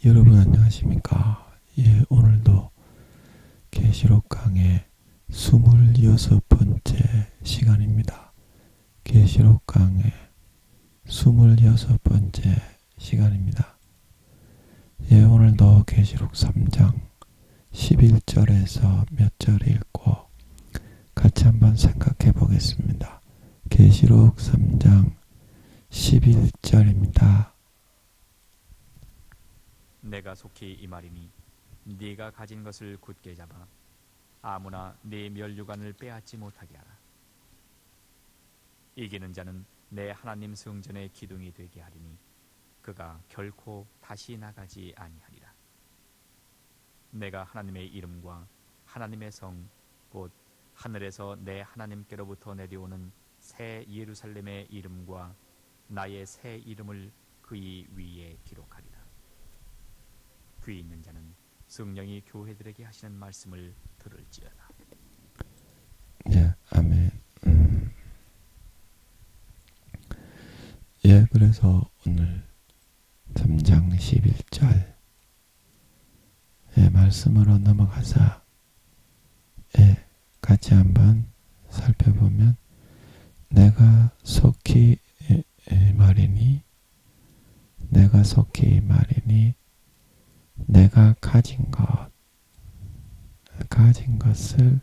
여러분 안녕하십니까? 오늘도 계시록 강의 26번째 시간입니다. 계시록 강의 26번째 시간입니다. 오늘도 계시록 3장 11절에서 몇 절 읽고 같이 한번 생각해 보겠습니다. 계시록 3장 11절입니다. 내가 속히 이 말이니 네가 가진 것을 굳게 잡아 아무나 네 면류관을 빼앗지 못하게 하라. 이기는 자는 내 하나님 성전의 기둥이 되게 하리니 그가 결코 다시 나가지 아니하리라. 내가 하나님의 이름과 하나님의 성 곧 하늘에서 내 하나님께로부터 내려오는 새 예루살렘의 이름과 나의 새 이름을 그의 위에 기록하리라. 귀 있는 자는 성령이 교회들에게 하시는 말씀을 들을지어다. 아멘. 그래서 오늘 3장 11절 말씀으로 넘어가자 같이 한번 살펴보면 내가 속히 말이니 내가 가진 것을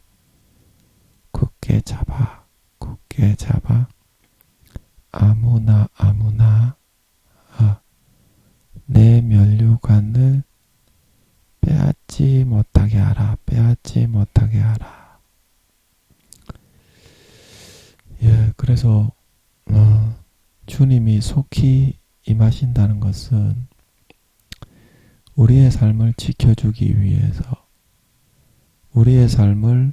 굳게 잡아 아무나 내 면류관을 빼앗지 못하게 하라. 그래서 주님이 속히 임하신다는 것은 우리의 삶을 지켜주기 위해서 우리의 삶을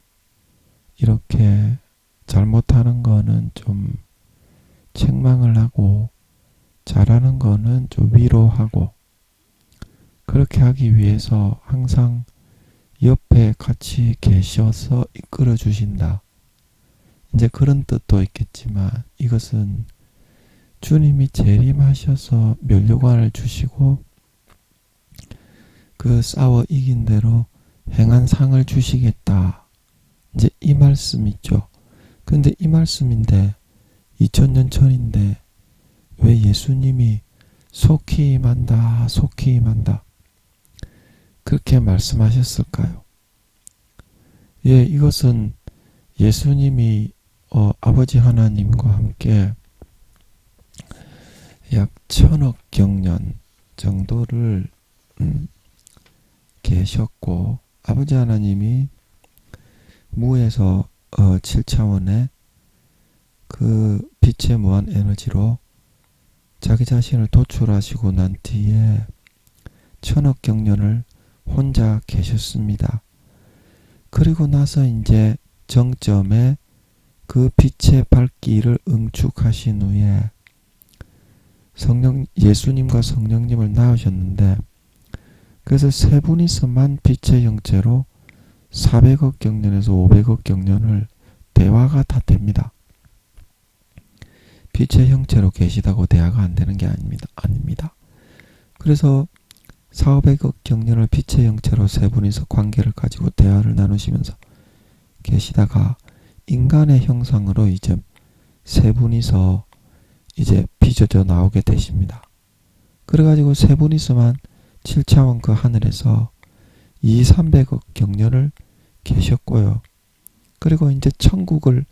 이렇게 잘못하는 거는 좀 책망을 하고 잘하는 거는 좀 위로하고 그렇게 하기 위해서 항상 옆에 같이 계셔서 이끌어 주신다. 이제 그런 뜻도 있겠지만 이것은 주님이 재림하셔서 면류관을 주시고 그 싸워 이긴 대로 행한 상을 주시겠다. 이제 이 말씀이죠. 근데 이 말씀인데 2000년 전인데 왜 예수님이 속히 임한다 그렇게 말씀하셨을까요? 이것은 예수님이 아버지 하나님과 함께 약 1000억 경년 정도를 계셨고 아버지 하나님이 무에서 7차원의 그 빛의 무한 에너지로 자기 자신을 도출하시고 난 뒤에 1000억 경년을 혼자 계셨습니다. 그리고 나서 이제 정점에 그 빛의 밝기를 응축하신 후에 예수님과 성령님을 낳으셨는데 그래서 세 분이서만 빛의 형체로 400억 경년에서 500억 경년을 대화가 다 됩니다. 빛의 형체로 계시다고 대화가 안 되는 게 아닙니다. 그래서 400억 경년을 빛의 형체로 세 분이서 관계를 가지고 대화를 나누시면서 계시다가 인간의 형상으로 이제 세 분이서 이제 빚어져 나오게 되십니다. 그래가지고 세 분이서만 7차원 그 하늘에서 200~300억 경년을 계셨고요. 그리고 이제 천국을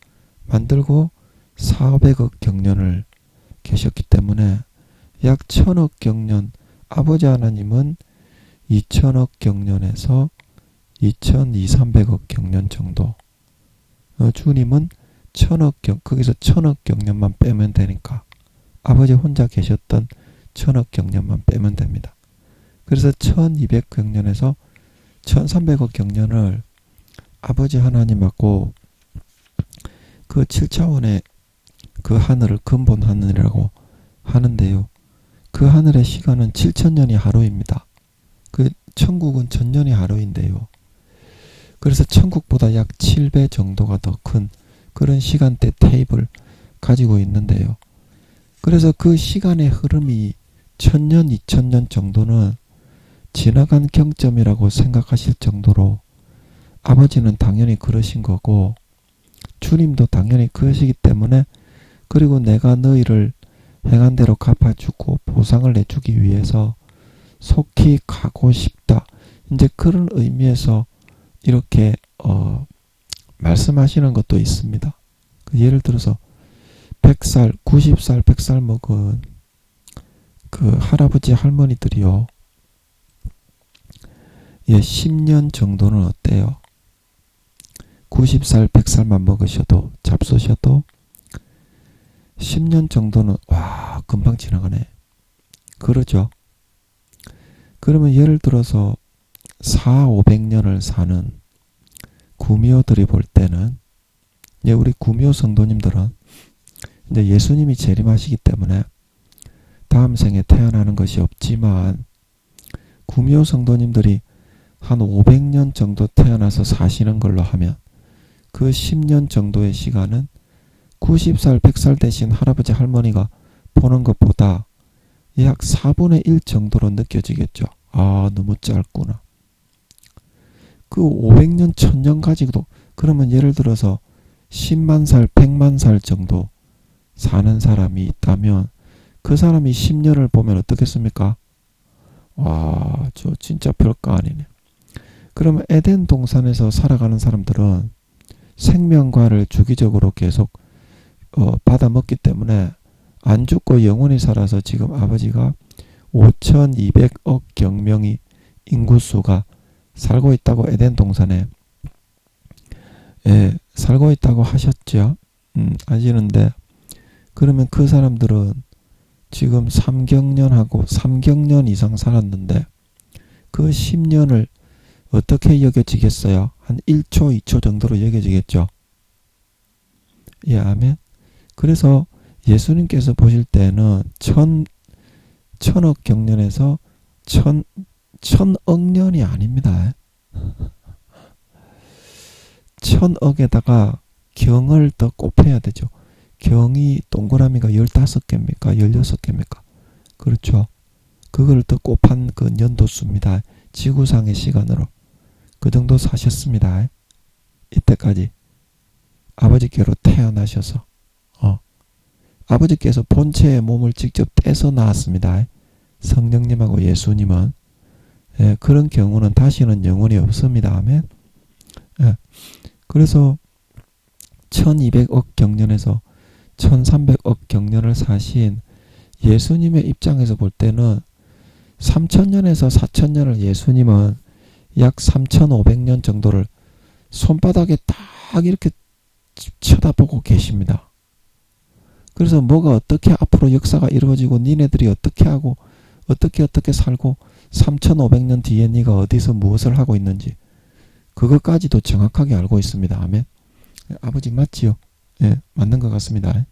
만들고 400억 경년을 계셨기 때문에 약 1000억 경년 아버지 하나님은 2000억 경년에서 2200~300억 경년 정도 주님은 거기서 1000억 경년만 빼면 되니까 아버지 혼자 계셨던 1000억 경년만 빼면 됩니다. 그래서 1200 경년에서 1300억 경년을 아버지 하나님하고 그 7차원의 그 하늘을 근본 하늘이라고 하는데요. 그 하늘의 시간은 7000년이 하루입니다. 그 천국은 1000년이 하루인데요. 그래서 천국보다 약 7배 정도가 더 큰 그런 시간대 테이블 가지고 있는데요. 그래서 그 시간의 흐름이 1000년, 2000년 정도는 지나간 경점이라고 생각하실 정도로 아버지는 당연히 그러신 거고 주님도 당연히 그러시기 때문에 그리고 내가 너희를 행한 대로 갚아주고 보상을 내주기 위해서 속히 가고 싶다. 이제 그런 의미에서 이렇게 말씀하시는 것도 있습니다. 예를 들어서 100살, 90살, 100살 먹은 그 할아버지 할머니들이요. 10년 정도는 어때요? 90살, 100살만 먹으셔도 잡수셔도 10년 정도는 와 금방 지나가네. 그러죠. 그러면 예를 들어서 400~500년을 사는 구미호들이 볼 때는 우리 구미호 성도님들은 이제 예수님이 재림하시기 때문에 다음 생에 태어나는 것이 없지만 구미호 성도님들이 한 500년 정도 태어나서 사시는 걸로 하면 그 10년 정도의 시간은 90살, 100살 되신 할아버지 할머니가 보는 것보다 약 4분의 1 정도로 느껴지겠죠. 아, 너무 짧구나. 그 500년, 1000년 가지고도 그러면 예를 들어서 10만 살, 100만 살 정도 사는 사람이 있다면 그 사람이 10년을 보면 어떻겠습니까? 와, 저 진짜 별거 아니네. 그러면 에덴 동산에서 살아가는 사람들은 생명과를 주기적으로 계속 받아 먹기 때문에 안 죽고 영원히 살아서 지금 아버지가 5200억 경명이 인구수가 살고 있다고 에덴 동산에 살고 있다고 하셨죠. 아시는데 그러면 그 사람들은 지금 3경년 이상 살았는데 그 10년을 어떻게 여겨지겠어요? 한 1초, 2초 정도로 여겨지겠죠. 예, 아멘. 그래서 예수님께서 보실 때는 천억 경년에서 천억 년이 아닙니다. 천억에다가 경을 더 곱해야 되죠. 경이 동그라미가 15개입니까? 16개입니까? 그렇죠. 그걸 더 곱한 그 년도수입니다. 지구상의 시간으로. 그 정도 사셨습니다. 이때까지. 아버지께로 태어나셔서. 아버지께서 본체의 몸을 직접 떼서 낳았습니다. 성령님하고 예수님은. 그런 경우는 다시는 영원히 없습니다. 아멘. 그래서 1200억 경년에서 1300억 경년을 사신 예수님의 입장에서 볼 때는 3000년에서 4000년을 예수님은 약 3500년 정도를 손바닥에 딱 이렇게 쳐다보고 계십니다. 그래서 뭐가 어떻게 앞으로 역사가 이루어지고 니네들이 어떻게 하고 어떻게 살고 3500년 뒤에 네가 어디서 무엇을 하고 있는지 그것까지도 정확하게 알고 있습니다. 아멘. 아버지 맞지요? 예, 맞는 것 같습니다.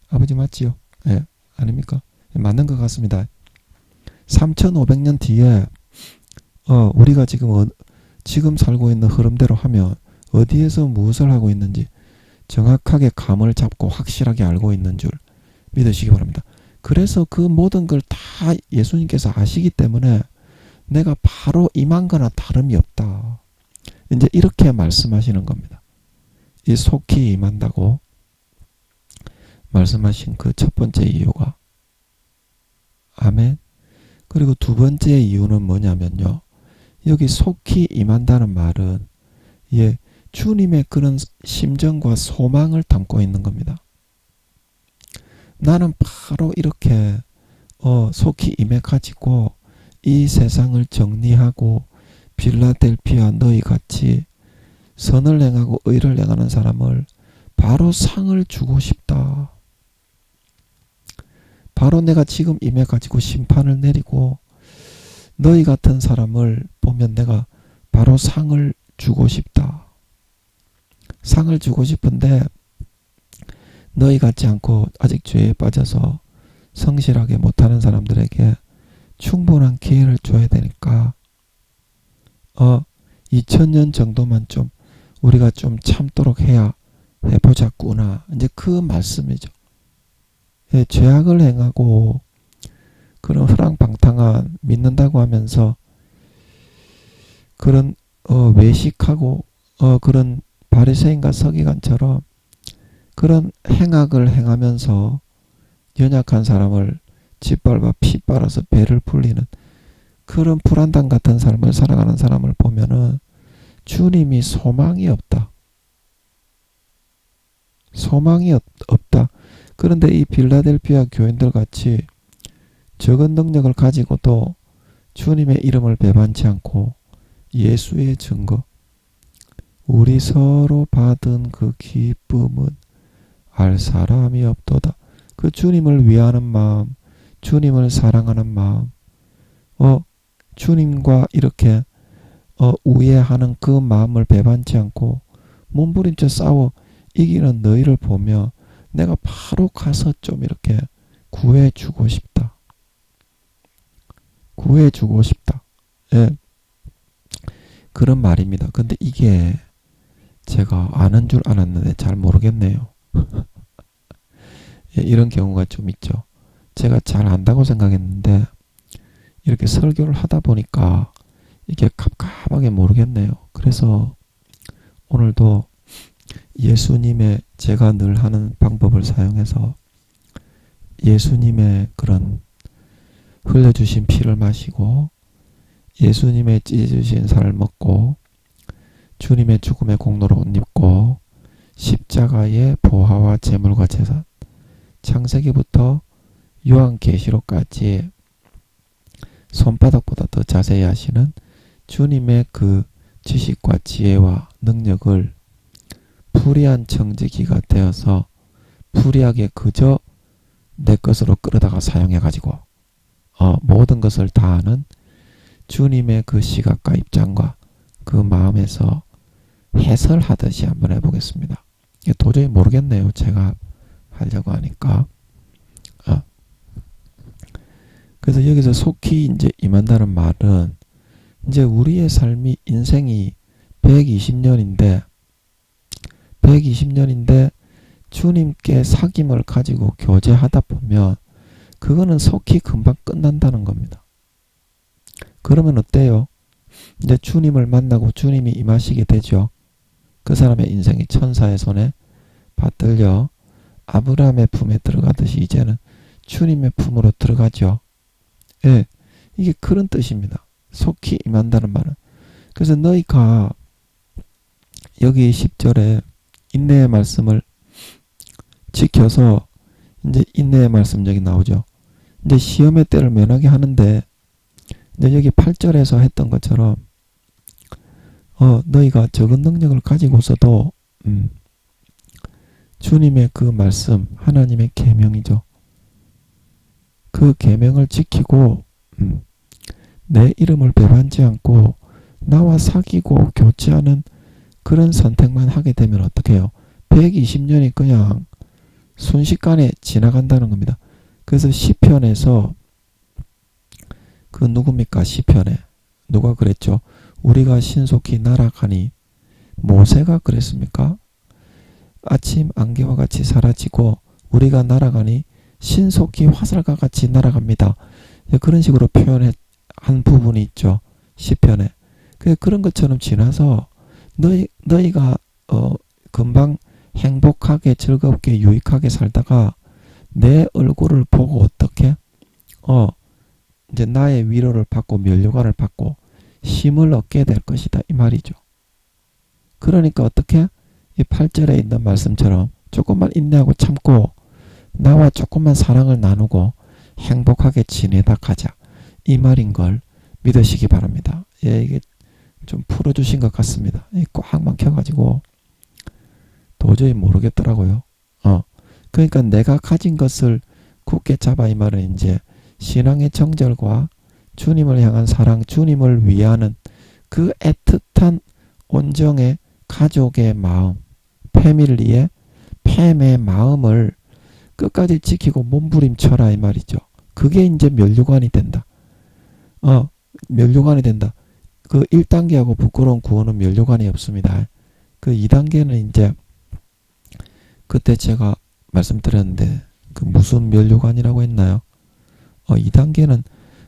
아버지 맞지요? 예, 아닙니까? 예, 맞는 것 같습니다. 3500년 뒤에 우리가 지금 살고 있는 흐름대로 하면 어디에서 무엇을 하고 있는지 정확하게 감을 잡고 확실하게 알고 있는 줄 믿으시기 바랍니다. 그래서 그 모든 걸 다 예수님께서 아시기 때문에 내가 바로 임한 거나 다름이 없다. 이제 이렇게 말씀하시는 겁니다. 이 속히 임한다고 말씀하신 그 첫 번째 이유가 아멘. 그리고 두 번째 이유는 뭐냐면요. 여기 속히 임한다는 말은 주님의 그런 심정과 소망을 담고 있는 겁니다. 나는 바로 이렇게 속히 임해가지고 이 세상을 정리하고 빌라델피아 너희같이 선을 행하고 의를 행하는 사람을 바로 상을 주고 싶다. 바로 내가 지금 임해가지고 심판을 내리고 너희 같은 사람을 보면 내가 바로 상을 주고 싶다. 상을 주고 싶은데 너희 같지 않고 아직 죄에 빠져서 성실하게 못하는 사람들에게 충분한 기회를 줘야 되니까 2000년 정도만 좀 우리가 좀 참도록 해보자꾸나. 이제 그 말씀이죠. 죄악을 행하고 그런 허랑방탕한 믿는다고 하면서 그런 외식하고 그런 바리새인과 서기관처럼 그런 행악을 행하면서 연약한 사람을 짓밟아 피 빨아서 배를 불리는 그런 불안당 같은 삶을 살아가는 사람을 보면은 주님이 소망이 없다. 소망이 없다. 그런데 이 빌라델피아 교인들 같이 적은 능력을 가지고도 주님의 이름을 배반치 않고 예수의 증거, 우리 서로 받은 그 기쁨은 알 사람이 없도다. 그 주님을 위하는 마음, 주님을 사랑하는 마음, 주님과 이렇게 우애하는 그 마음을 배반치 않고 몸부림쳐 싸워 이기는 너희를 보며 내가 바로 가서 좀 이렇게 구해주고 싶다. 구해주고 싶다. 예. 그런 말입니다. 근데 이게 제가 아는 줄 알았는데 잘 모르겠네요. 예, 이런 경우가 좀 있죠. 제가 잘 안다고 생각했는데 이렇게 설교를 하다 보니까 이게 갑갑하게 모르겠네요. 그래서 오늘도 예수님의 제가 늘 하는 방법을 사용해서 예수님의 그런 흘려주신 피를 마시고 예수님의 찢어주신 살을 먹고 주님의 죽음의 공로로 옷 입고 십자가의 보화와 제물과 제사, 창세기부터 요한계시록까지 손바닥보다 더 자세히 하시는 주님의 그 지식과 지혜와 능력을 불의한 청지기가 되어서 불의하게 그저 내 것으로 끌어다가 사용해가지고 모든 것을 다 아는 주님의 그 시각과 입장과 그 마음에서 해설하듯이 한번 해보겠습니다. 도저히 모르겠네요. 제가 하려고 하니까. 그래서 여기서 속히 이제 임한다는 말은 이제 우리의 삶이 인생이 120년인데 주님께 사귐을 가지고 교제하다 보면 그거는 속히 금방 끝난다는 겁니다. 그러면 어때요? 이제 주님을 만나고 주님이 임하시게 되죠. 그 사람의 인생이 천사의 손에 받들려 아브라함의 품에 들어가듯이 이제는 주님의 품으로 들어가죠. 예, 이게 그런 뜻입니다. 속히 임한다는 말은. 그래서 너희가 여기 10절에 인내의 말씀을 지켜서 이제 인내의 말씀 여기 나오죠. 이제 시험의 때를 면하게 하는데 이제 여기 8절에서 했던 것처럼 너희가 적은 능력을 가지고서도 주님의 그 말씀 하나님의 계명이죠. 그 계명을 지키고 내 이름을 배반지 않고 나와 사귀고 교제하는 그런 선택만 하게 되면 어떻게 해요? 120년이 그냥 순식간에 지나간다는 겁니다. 그래서 시편에서 그 누굽니까? 시편에 누가 그랬죠? 우리가 신속히 날아가니 모세가 그랬습니까? 아침 안개와 같이 사라지고 우리가 날아가니 신속히 화살과 같이 날아갑니다. 그런 식으로 표현한 부분이 있죠. 시편에. 그런 것처럼 지나서 너희가 금방 행복하게 즐겁게 유익하게 살다가 내 얼굴을 보고 어떻게 이제 나의 위로를 받고 면류관을 받고 힘을 얻게 될 것이다 이 말이죠. 그러니까 어떻게 이 8절에 있는 말씀처럼 조금만 인내하고 참고 나와 조금만 사랑을 나누고 행복하게 지내다 가자 이 말인 걸 믿으시기 바랍니다. 예, 이게 좀 풀어주신 것 같습니다. 꽉 막혀가지고 도저히 모르겠더라고요. 그러니까 내가 가진 것을 굳게 잡아 이 말은 이제 신앙의 정절과 주님을 향한 사랑, 주님을 위하는 그 애틋한 온정의 가족의 마음, 패밀리의 팸의 마음을 끝까지 지키고 몸부림쳐라 이 말이죠. 그게 이제 면류관이 된다. 면류관이 된다. 그 1단계하고 부끄러운 구원은 면류관이 없습니다. 그 2단계는 이제 그때 제가 말씀드렸는데 그 무슨 면류관이라고 했나요? 2단계는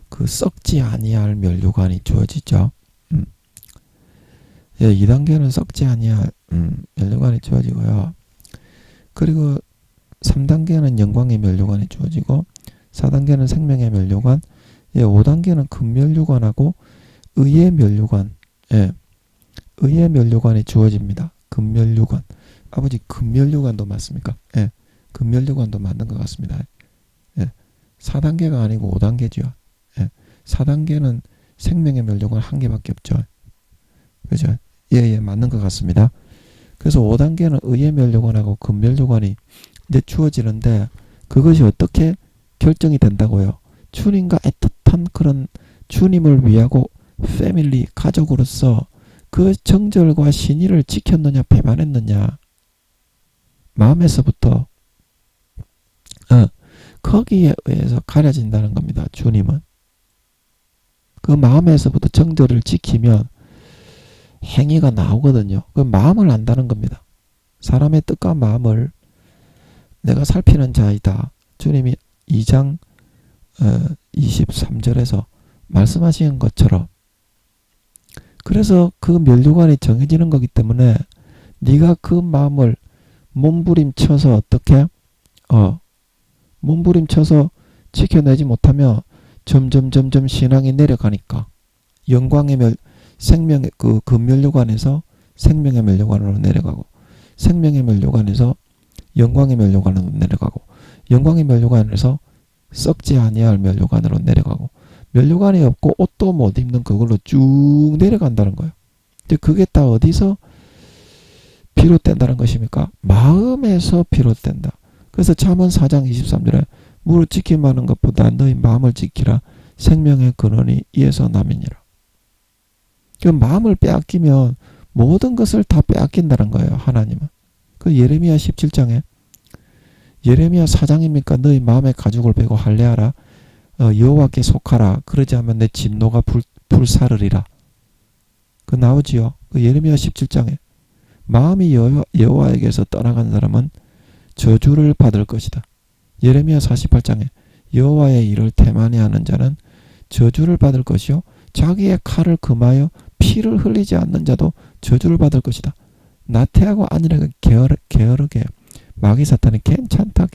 그 썩지 아니할 면류관이 주어지죠. 예, 2단계는 썩지 아니할 면류관이 주어지고요. 그리고 3단계는 영광의 면류관이 주어지고 4단계는 생명의 면류관, 예, 5단계는 금면류관하고 의의 면류관, 예, 의의 면류관이 주어집니다. 금면류관. 아버지 금면류관도 맞습니까? 예, 금면류관도 맞는 것 같습니다. 예, 4단계가 아니고 5단계죠. 예, 4단계는 생명의 면류관 한 개밖에 없죠. 그죠? 예, 예, 맞는 것 같습니다. 그래서 5단계는 의의 면류관하고 금면류관이 이제 주어지는데 그것이 어떻게 결정이 된다고요? 주님과 애틋한 그런 주님을 위하고 패밀리, 가족으로서 그 정절과 신의를 지켰느냐 배반했느냐 마음에서부터 거기에 의해서 가려진다는 겁니다. 주님은. 그 마음에서부터 정절을 지키면 행위가 나오거든요. 그 마음을 안다는 겁니다. 사람의 뜻과 마음을 내가 살피는 자이다. 주님이 2장 23절에서 말씀하신 것처럼 그래서 그 면류관이 정해지는 거기 때문에 네가 그 마음을 몸부림쳐서 어떻게 몸부림쳐서 지켜내지 못하면 점점 신앙이 내려가니까 영광의 생명의 그 면류관에서 생명의 면류관으로 내려가고 생명의 면류관에서 영광의 면류관으로 내려가고 영광의 면류관에서 썩지 아니할 면류관으로 내려가고 면류관이 없고 옷도 못 입는 그걸로 쭉 내려간다는 거예요. 근데 그게 다 어디서 비롯된다는 것입니까? 마음에서 비롯된다. 그래서 잠언 4장 23절에 무릇 지킴하는 것보다 너희 마음을 지키라. 생명의 근원이 이에서 남이니라. 그 마음을 빼앗기면 모든 것을 다 빼앗긴다는 거예요. 하나님은. 그 예레미야 17장에 예레미야 4장입니까? 너희 마음의 가죽을 베고 할례하라. 여호와께 속하라. 그러지 않으면 내 진노가 불사르리라. 그 나오지요. 그 예레미야 17장에 마음이 여호와에게서 떠나간 사람은 저주를 받을 것이다. 예레미야 48장에 여호와의 일을 태만히 하는 자는 저주를 받을 것이요 자기의 칼을 금하여 피를 흘리지 않는 자도 저주를 받을 것이다. 나태하고 안일하게 게으르게 마귀 사탄이 괜찮다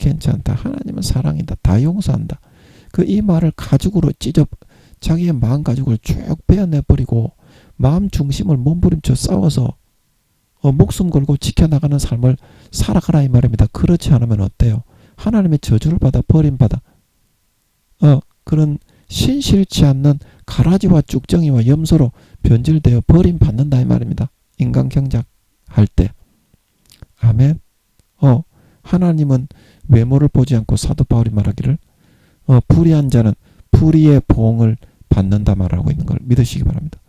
하나님은 사랑이다 다 용서한다. 그 이 말을 가죽으로 찢어 자기의 마음 가죽을 쭉 베어내버리고 마음 중심을 몸부림쳐 싸워서 목숨 걸고 지켜나가는 삶을 살아가라 이 말입니다. 그렇지 않으면 어때요? 하나님의 저주를 받아 버림받아 그런 신실치 않는 가라지와 쭉정이와 염소로 변질되어 버림받는다 이 말입니다. 인간 경작할 때. 아멘. 하나님은 외모를 보지 않고 사도 바울이 말하기를 불의한 자는 불의의 보응을 받는다 말하고 있는 걸 믿으시기 바랍니다.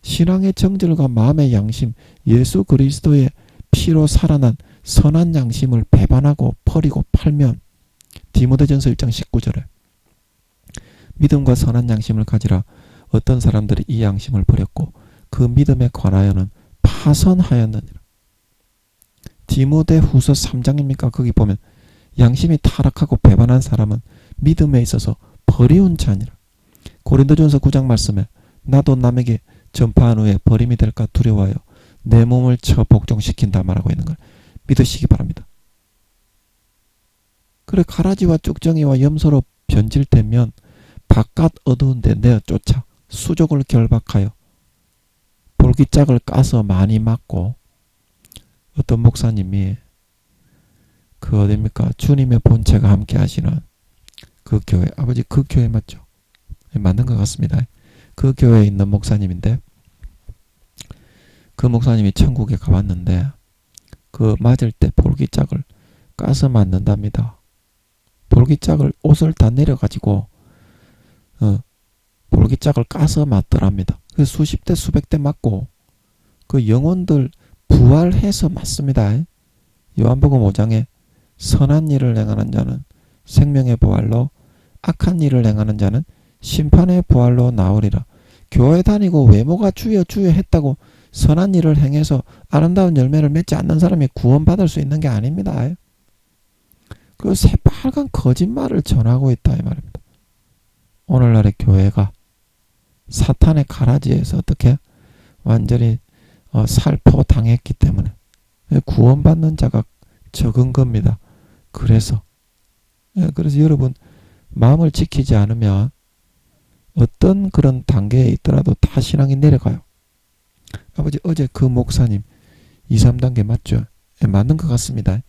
신앙의 정절과 마음의 양심, 예수 그리스도의 피로 살아난 선한 양심을 배반하고 버리고 팔면 디모데전서 1장 19절에 믿음과 선한 양심을 가지라. 어떤 사람들이 이 양심을 버렸고 그 믿음에 관하여는 파선하였느니라. 디모데 후서 3장입니까? 거기 보면 양심이 타락하고 배반한 사람은 믿음에 있어서 버리운 자니라. 고린도전서 9장 말씀에 나도 남에게 전파한 후에 버림이 될까 두려워하여 내 몸을 쳐 복종시킨다 말하고 있는 걸 믿으시기 바랍니다. 그래 가라지와 쭉정이와 염소로 변질되면 바깥 어두운 데 내어쫓아 수족을 결박하여 볼기짝을 까서 많이 맞고 어떤 목사님이 그 어딥니까? 주님의 본체가 함께 하시는 그 교회 아버지 그 교회 맞죠? 맞는 것 같습니다. 그 교회에 있는 목사님인데 그 목사님이 천국에 가봤는데 그 맞을 때 볼기짝을 까서 맞는답니다. 볼기짝을 옷을 다 내려가지고 볼기짝을 까서 맞더랍니다. 그 수십 대 수백 대 맞고 그 영혼들 부활해서 맞습니다. 요한복음 5장에 선한 일을 행하는 자는 생명의 부활로 악한 일을 행하는 자는 심판의 부활로 나오리라. 교회 다니고 외모가 주여 했다고 선한 일을 행해서 아름다운 열매를 맺지 않는 사람이 구원받을 수 있는 게 아닙니다. 그 새빨간 거짓말을 전하고 있다 이 말입니다. 오늘날의 교회가 사탄의 가라지에서 어떻게 완전히 살포당했기 때문에 구원받는 자가 적은 겁니다. 그래서 여러분 마음을 지키지 않으면 어떤 그런 단계에 있더라도 다 신앙이 내려가요. 아버지 어제 그 목사님 2, 3단계 맞죠? 맞는 것 같습니다.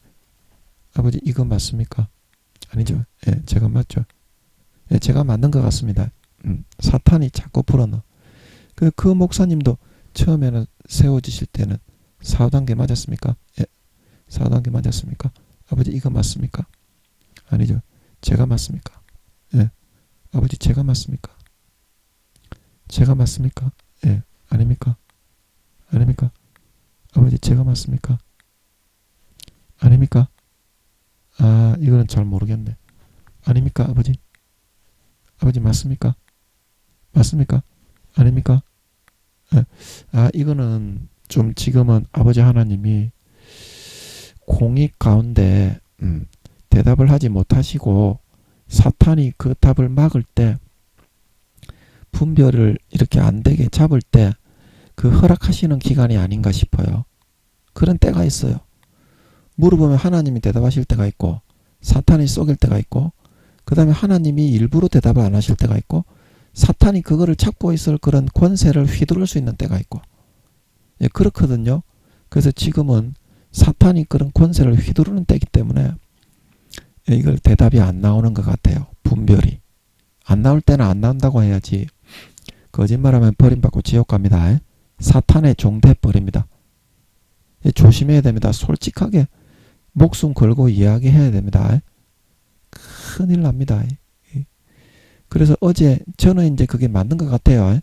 아버지 이거 맞습니까? 아니죠. 제가 맞죠. 제가 맞는 것 같습니다. 사탄이 자꾸 불어넣어. 그 목사님도 처음에는 세워지실 때는 4단계 맞았습니까? 4단계 맞았습니까? 아버지 이거 맞습니까? 아니죠. 제가 맞습니까? 아버지 제가 맞습니까? 제가 맞습니까? 아닙니까? 아닙니까? 아버지 제가 맞습니까? 아닙니까? 이거는 잘 모르겠네. 아닙니까 아버지? 아버지 맞습니까? 맞습니까? 아닙니까? 이거는 좀 지금은 아버지 하나님이 공익 가운데 대답을 하지 못하시고 사탄이 그 답을 막을 때 분별을 이렇게 안 되게 잡을 때 그 허락하시는 기간이 아닌가 싶어요. 그런 때가 있어요. 물어보면 하나님이 대답하실 때가 있고 사탄이 속일 때가 있고 그 다음에 하나님이 일부러 대답을 안 하실 때가 있고 사탄이 그거를 찾고 있을 그런 권세를 휘두를 수 있는 때가 있고 그렇거든요. 그래서 지금은 사탄이 그런 권세를 휘두르는 때이기 때문에 이걸 대답이 안 나오는 것 같아요. 분별이. 안 나올 때는 안 나온다고 해야지 거짓말하면 버림받고 지옥 갑니다. 사탄의 종 돼버립니다. 조심해야 됩니다. 솔직하게 목숨 걸고 이야기해야 됩니다. 큰일 납니다. 그래서 어제 저는 이제 그게 맞는 것 같아요.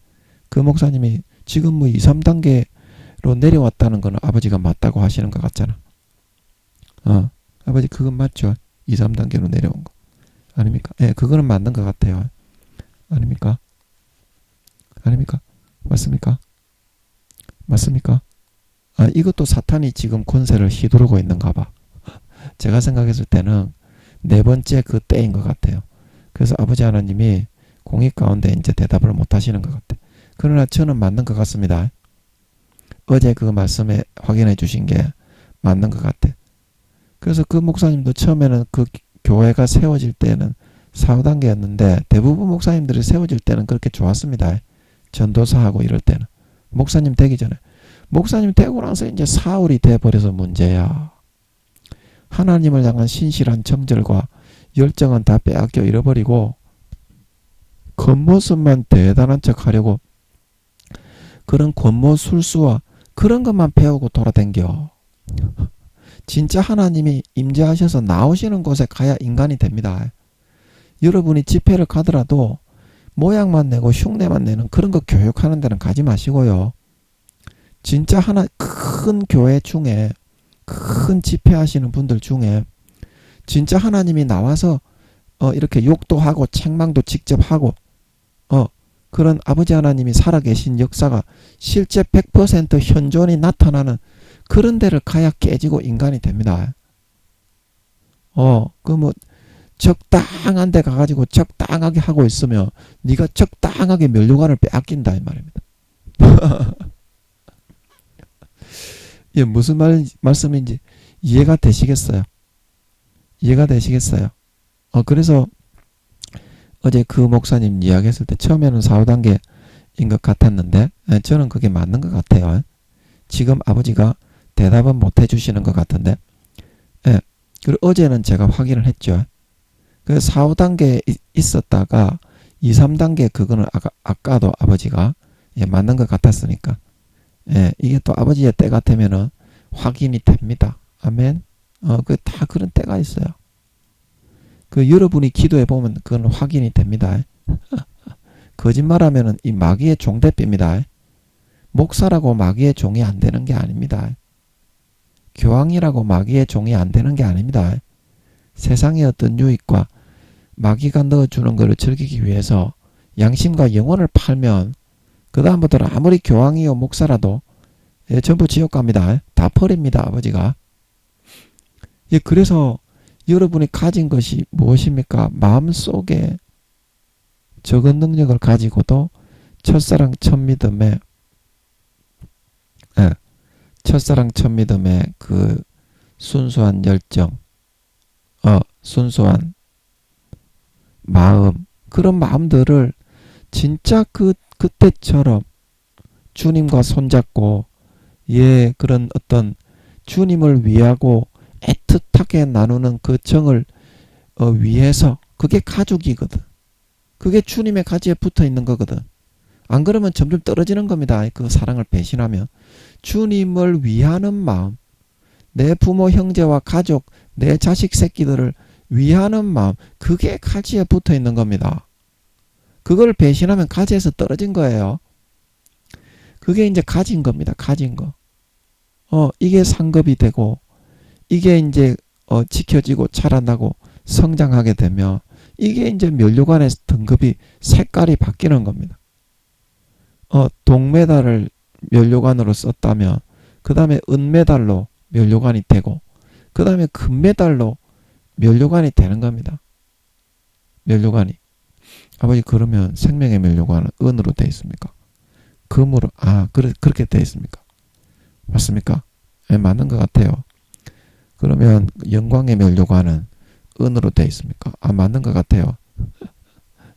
그 목사님이 지금 뭐 2, 3단계로 내려왔다는 거는 아버지가 맞다고 하시는 것 같잖아. 아버지 그건 맞죠? 2, 3단계로 내려온 거. 아닙니까? 그거는 맞는 것 같아요. 아닙니까? 아닙니까? 맞습니까? 맞습니까? 이것도 사탄이 지금 권세를 휘두르고 있는가 봐. 제가 생각했을 때는 네 번째 그 때인 것 같아요. 그래서 아버지 하나님이 공익 가운데 이제 대답을 못 하시는 것 같아. 그러나 저는 맞는 것 같습니다. 어제 그 말씀에 확인해 주신 게 맞는 것 같아. 그래서 그 목사님도 처음에는 그 교회가 세워질 때는 4, 5단계였는데 대부분 목사님들이 세워질 때는 그렇게 좋았습니다. 전도사하고 이럴 때는. 목사님 되기 전에. 목사님 되고 나서 이제 사울이 돼버려서 문제야. 하나님을 향한 신실한 정절과 열정은 다 빼앗겨 잃어버리고 겉모습만 대단한 척 하려고 그런 겉모술수와 그런 것만 배우고 돌아댕겨. 진짜 하나님이 임재하셔서 나오시는 곳에 가야 인간이 됩니다. 여러분이 집회를 가더라도 모양만 내고 흉내만 내는 그런 거 교육하는 데는 가지 마시고요. 진짜 큰 교회 중에 큰 집회하시는 분들 중에 진짜 하나님이 나와서 이렇게 욕도 하고 책망도 직접 하고 그런 아버지 하나님이 살아계신 역사가 실제 100% 현존이 나타나는 그런 데를 가야 깨지고 인간이 됩니다. 적당한 데 가가지고 적당하게 하고 있으면 네가 적당하게 면류관을 빼앗긴다 이 말입니다. 무슨 말씀인지 이해가 되시겠어요? 이해가 되시겠어요? 그래서 어제 그 목사님 이야기했을 때 처음에는 4, 5단계인 것 같았는데 저는 그게 맞는 것 같아요. 지금 아버지가 대답은 못 해주시는 것 같은데 그리고 어제는 제가 확인을 했죠. 그 4, 5단계에 있었다가 2, 3단계 그거는 아까도 아버지가 맞는 것 같았으니까 이게 또 아버지의 때 같으면은 확인이 됩니다. 아멘. 다 그런 때가 있어요. 여러분이 기도해 보면 그건 확인이 됩니다. 거짓말하면은 이 마귀의 종대비입니다. 목사라고 마귀의 종이 안 되는 게 아닙니다. 교황이라고 마귀의 종이 안 되는 게 아닙니다. 세상의 어떤 유익과 마귀가 넣어주는 것을 즐기기 위해서 양심과 영혼을 팔면 그 다음부터는 아무리 교황이요 목사라도 전부 지옥 갑니다. 다 버립니다. 아버지가. 그래서 여러분이 가진 것이 무엇입니까? 마음속에 적은 능력을 가지고도 첫사랑 첫믿음에 첫사랑 첫 믿음의 그 순수한 열정, 순수한 마음, 그런 마음들을 진짜 그때처럼 주님과 손잡고, 그런 어떤 주님을 위하고 애틋하게 나누는 그 정을 위해서, 그게 가족이거든. 그게 주님의 가지에 붙어 있는 거거든. 안 그러면 점점 떨어지는 겁니다. 그 사랑을 배신하면. 주님을 위하는 마음, 내 부모, 형제와 가족, 내 자식 새끼들을 위하는 마음, 그게 가지에 붙어 있는 겁니다. 그걸 배신하면 가지에서 떨어진 거예요. 그게 이제 가진 겁니다. 가진 거. 이게 상급이 되고, 이게 이제 지켜지고 자라나고 성장하게 되면, 이게 이제 면류관의 등급이 색깔이 바뀌는 겁니다. 동메달을 면류관으로 썼다면 그 다음에 은메달로 면류관이 되고, 그 다음에 금메달로 면류관이 되는 겁니다. 면류관이. 아버지, 그러면 생명의 면류관은 은으로 되어 있습니까? 금으로, 그렇게 되어 있습니까? 맞습니까? 네, 맞는 것 같아요. 그러면 영광의 면류관은 은으로 되어 있습니까? 맞는 것 같아요.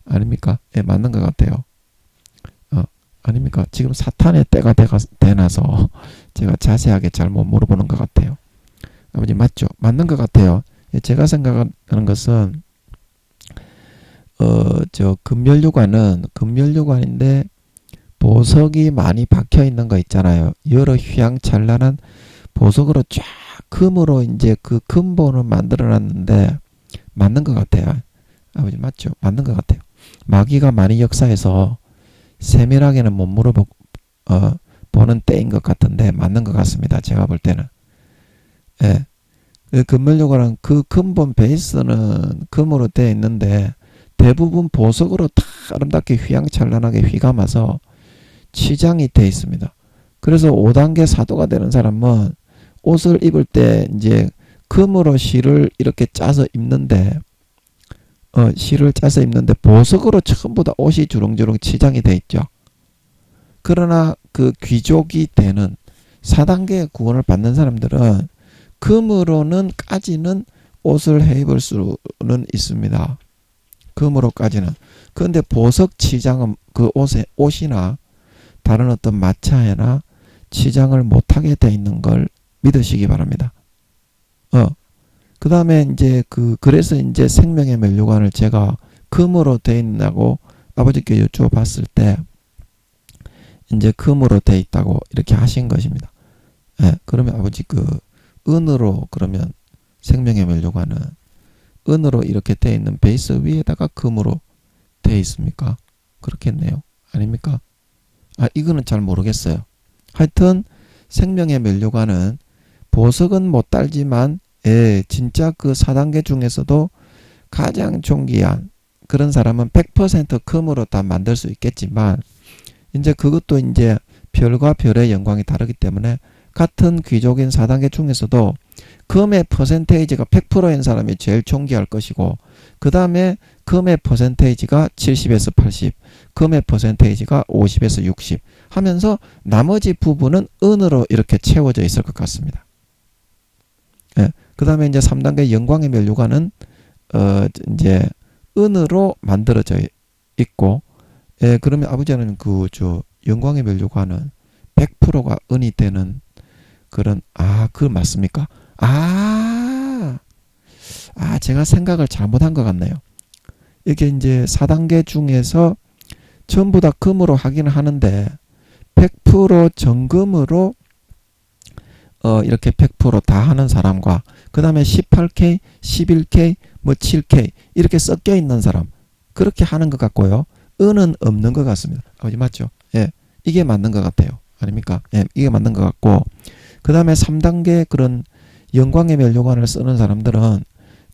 아닙니까? 네, 맞는 것 같아요. 아닙니까? 지금 사탄의 때가 되나서 제가 자세하게 잘못 물어보는 것 같아요. 아버지, 맞죠? 맞는 것 같아요. 제가 생각하는 것은 금면류관인데 보석이 많이 박혀 있는 거 있잖아요. 여러 휘황찬란한 보석으로 쫙 금으로 이제 그 근본을 만들어 놨는데, 맞는 것 같아요. 아버지, 맞죠? 맞는 것 같아요. 마귀가 많이 역사해서 세밀하게는 못 보는 때인 것 같은데, 맞는 것 같습니다. 제가 볼 때는. 예. 그 금면류관은 그 근본 베이스는 금으로 되어 있는데, 대부분 보석으로 다 아름답게 휘황찬란하게 휘감아서 치장이 되어 있습니다. 그래서 5단계 사도가 되는 사람은 옷을 입을 때 이제 금으로 실을 이렇게 짜서 입는데, 보석으로 전부 다 옷이 주렁주렁 치장이 되어 있죠. 그러나 그 귀족이 되는 4단계 구원을 받는 사람들은 금으로는 까지는 옷을 해 입을 수는 있습니다. 금으로까지는. 그런데 보석 치장은 그 옷이나 다른 어떤 마차에나 치장을 못하게 돼 있는 걸 믿으시기 바랍니다. 그 다음에 이제 그래서 이제 생명의 면류관을 제가 금으로 돼 있냐고 아버지께 여쭤봤을 때, 이제 금으로 돼 있다고 이렇게 하신 것입니다. 그러면 아버지, 은으로, 그러면 생명의 면류관은 은으로 이렇게 돼 있는 베이스 위에다가 금으로 돼 있습니까? 그렇겠네요. 아닙니까? 이거는 잘 모르겠어요. 하여튼 생명의 면류관은 보석은 못 달지만, 진짜 그 4단계 중에서도 가장 존귀한 그런 사람은 100% 금으로 다 만들 수 있겠지만, 이제 그것도 이제 별과 별의 영광이 다르기 때문에, 같은 귀족인 4단계 중에서도 금의 퍼센테이지가 100%인 사람이 제일 존귀할 것이고, 그 다음에 금의 퍼센테이지가 70에서 80, 금의 퍼센테이지가 50에서 60 하면서 나머지 부분은 은으로 이렇게 채워져 있을 것 같습니다. 그 다음에 이제 3단계 영광의 면류관은 이제 은으로 만들어져 있고, 그러면 아버지는 영광의 면류관은 100%가 은이 되는 그런, 그거 맞습니까? 제가 생각을 잘못한 것 같네요. 이게 이제 4단계 중에서 전부 다 금으로 하기는 하는데, 100% 정금으로 이렇게 100% 다 하는 사람과, 그 다음에 18K, 11K, 7K 이렇게 섞여 있는 사람, 그렇게 하는 것 같고요. 은은 없는 것 같습니다. 아버지, 맞죠? 이게 맞는 것 같아요. 아닙니까? 이게 맞는 것 같고, 그 다음에 3단계 그런 영광의 면류관을 쓰는 사람들은,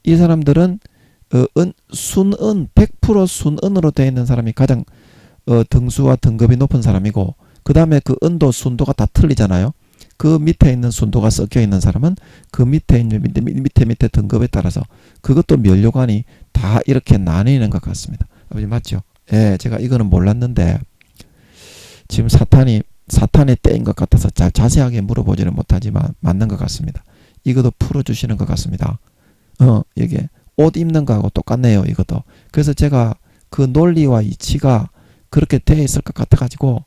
이 사람들은 순은 100% 순은으로 되어 있는 사람이 가장 등수와 등급이 높은 사람이고, 그 다음에 그 은도 순도가 다 틀리잖아요. 그 밑에 있는 순도가 섞여 있는 사람은 그 밑에 있는 밑에 등급에 따라서 그것도 면류관이 다 이렇게 나뉘는 것 같습니다. 아버지, 맞죠? 제가 이거는 몰랐는데, 지금 사탄이 사탄의 때인 것 같아서 잘 자세하게 물어보지는 못하지만 맞는 것 같습니다. 이것도 풀어주시는 것 같습니다. 이게 옷 입는 거하고 똑같네요. 이것도. 그래서 제가 그 논리와 이치가 그렇게 되어 있을 것 같아가지고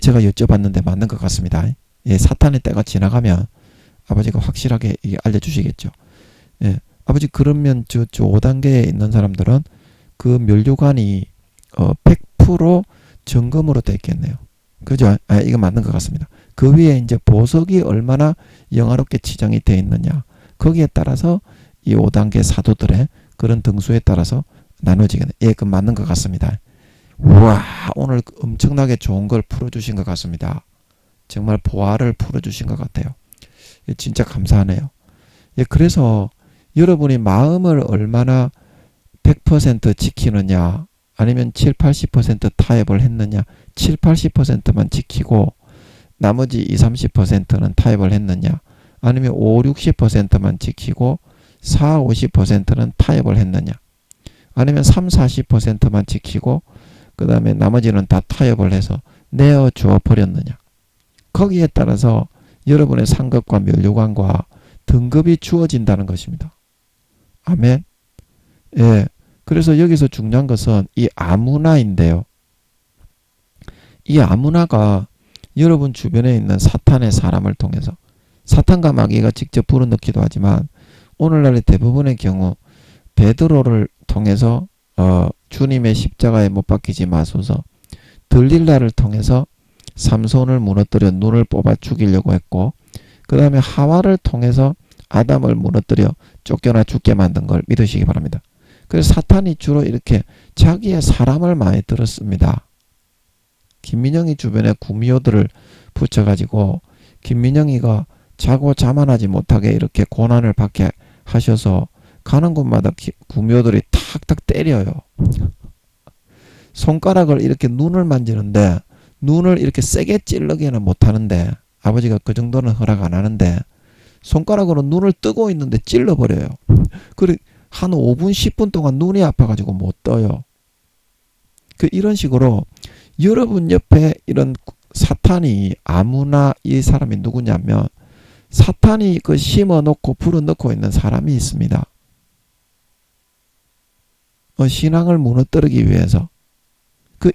제가 여쭤봤는데 맞는 것 같습니다. 사탄의 때가 지나가면 아버지가 확실하게 이게 알려주시겠죠. 아버지 그러면 저 5단계에 있는 사람들은 그 면류관이 100% 점검으로 되어 있겠네요. 그죠? 이거 맞는 것 같습니다. 그 위에 이제 보석이 얼마나 영화롭게 치장이 되어 있느냐. 거기에 따라서 이 5단계 사도들의 그런 등수에 따라서 나눠지겠네. 그 맞는 것 같습니다. 우와, 오늘 엄청나게 좋은 걸 풀어주신 것 같습니다. 정말 보화를 풀어주신 것 같아요. 진짜 감사하네요. 그래서 여러분이 마음을 얼마나 100% 지키느냐, 아니면 7, 80% 타협을 했느냐, 7, 80%만 지키고 나머지 2, 30%는 타협을 했느냐, 아니면 5, 60%만 지키고 4, 50%는 타협을 했느냐, 아니면 3, 40%만 지키고 그 다음에 나머지는 다 타협을 해서 내어주어 버렸느냐. 거기에 따라서 여러분의 상급과 면류관과 등급이 주어진다는 것입니다. 아멘. 그래서 여기서 중요한 것은 이 아무나인데요. 이 아무나가 여러분 주변에 있는 사탄의 사람을 통해서, 사탄과 마귀가 직접 불어넣기도 하지만 오늘날의 대부분의 경우 베드로를 통해서 주님의 십자가에 못 박히지 마소서, 들릴라를 통해서 삼손을 무너뜨려 눈을 뽑아 죽이려고 했고, 그 다음에 하와를 통해서 아담을 무너뜨려 쫓겨나 죽게 만든 걸 믿으시기 바랍니다. 그래서 사탄이 주로 이렇게 자기의 사람을 많이 들었습니다. 김민영이 주변에 구미호들을 붙여가지고 김민영이가 자고 자만하지 못하게 이렇게 고난을 받게 하셔서 가는 곳마다 구미호들이 탁탁 때려요. 손가락을 이렇게 눈을 만지는데 눈을 이렇게 세게 찌르기는 못하는데, 아버지가 그 정도는 허락 안 하는데 손가락으로 눈을 뜨고 있는데 찔러버려요. 그리고 한 5분 10분 동안 눈이 아파가지고 못 떠요. 이런 식으로 여러분 옆에 이런 사탄이, 아무나 이 사람이 누구냐면 사탄이 심어놓고 불어넣고 있는 사람이 있습니다. 신앙을 무너뜨리기 위해서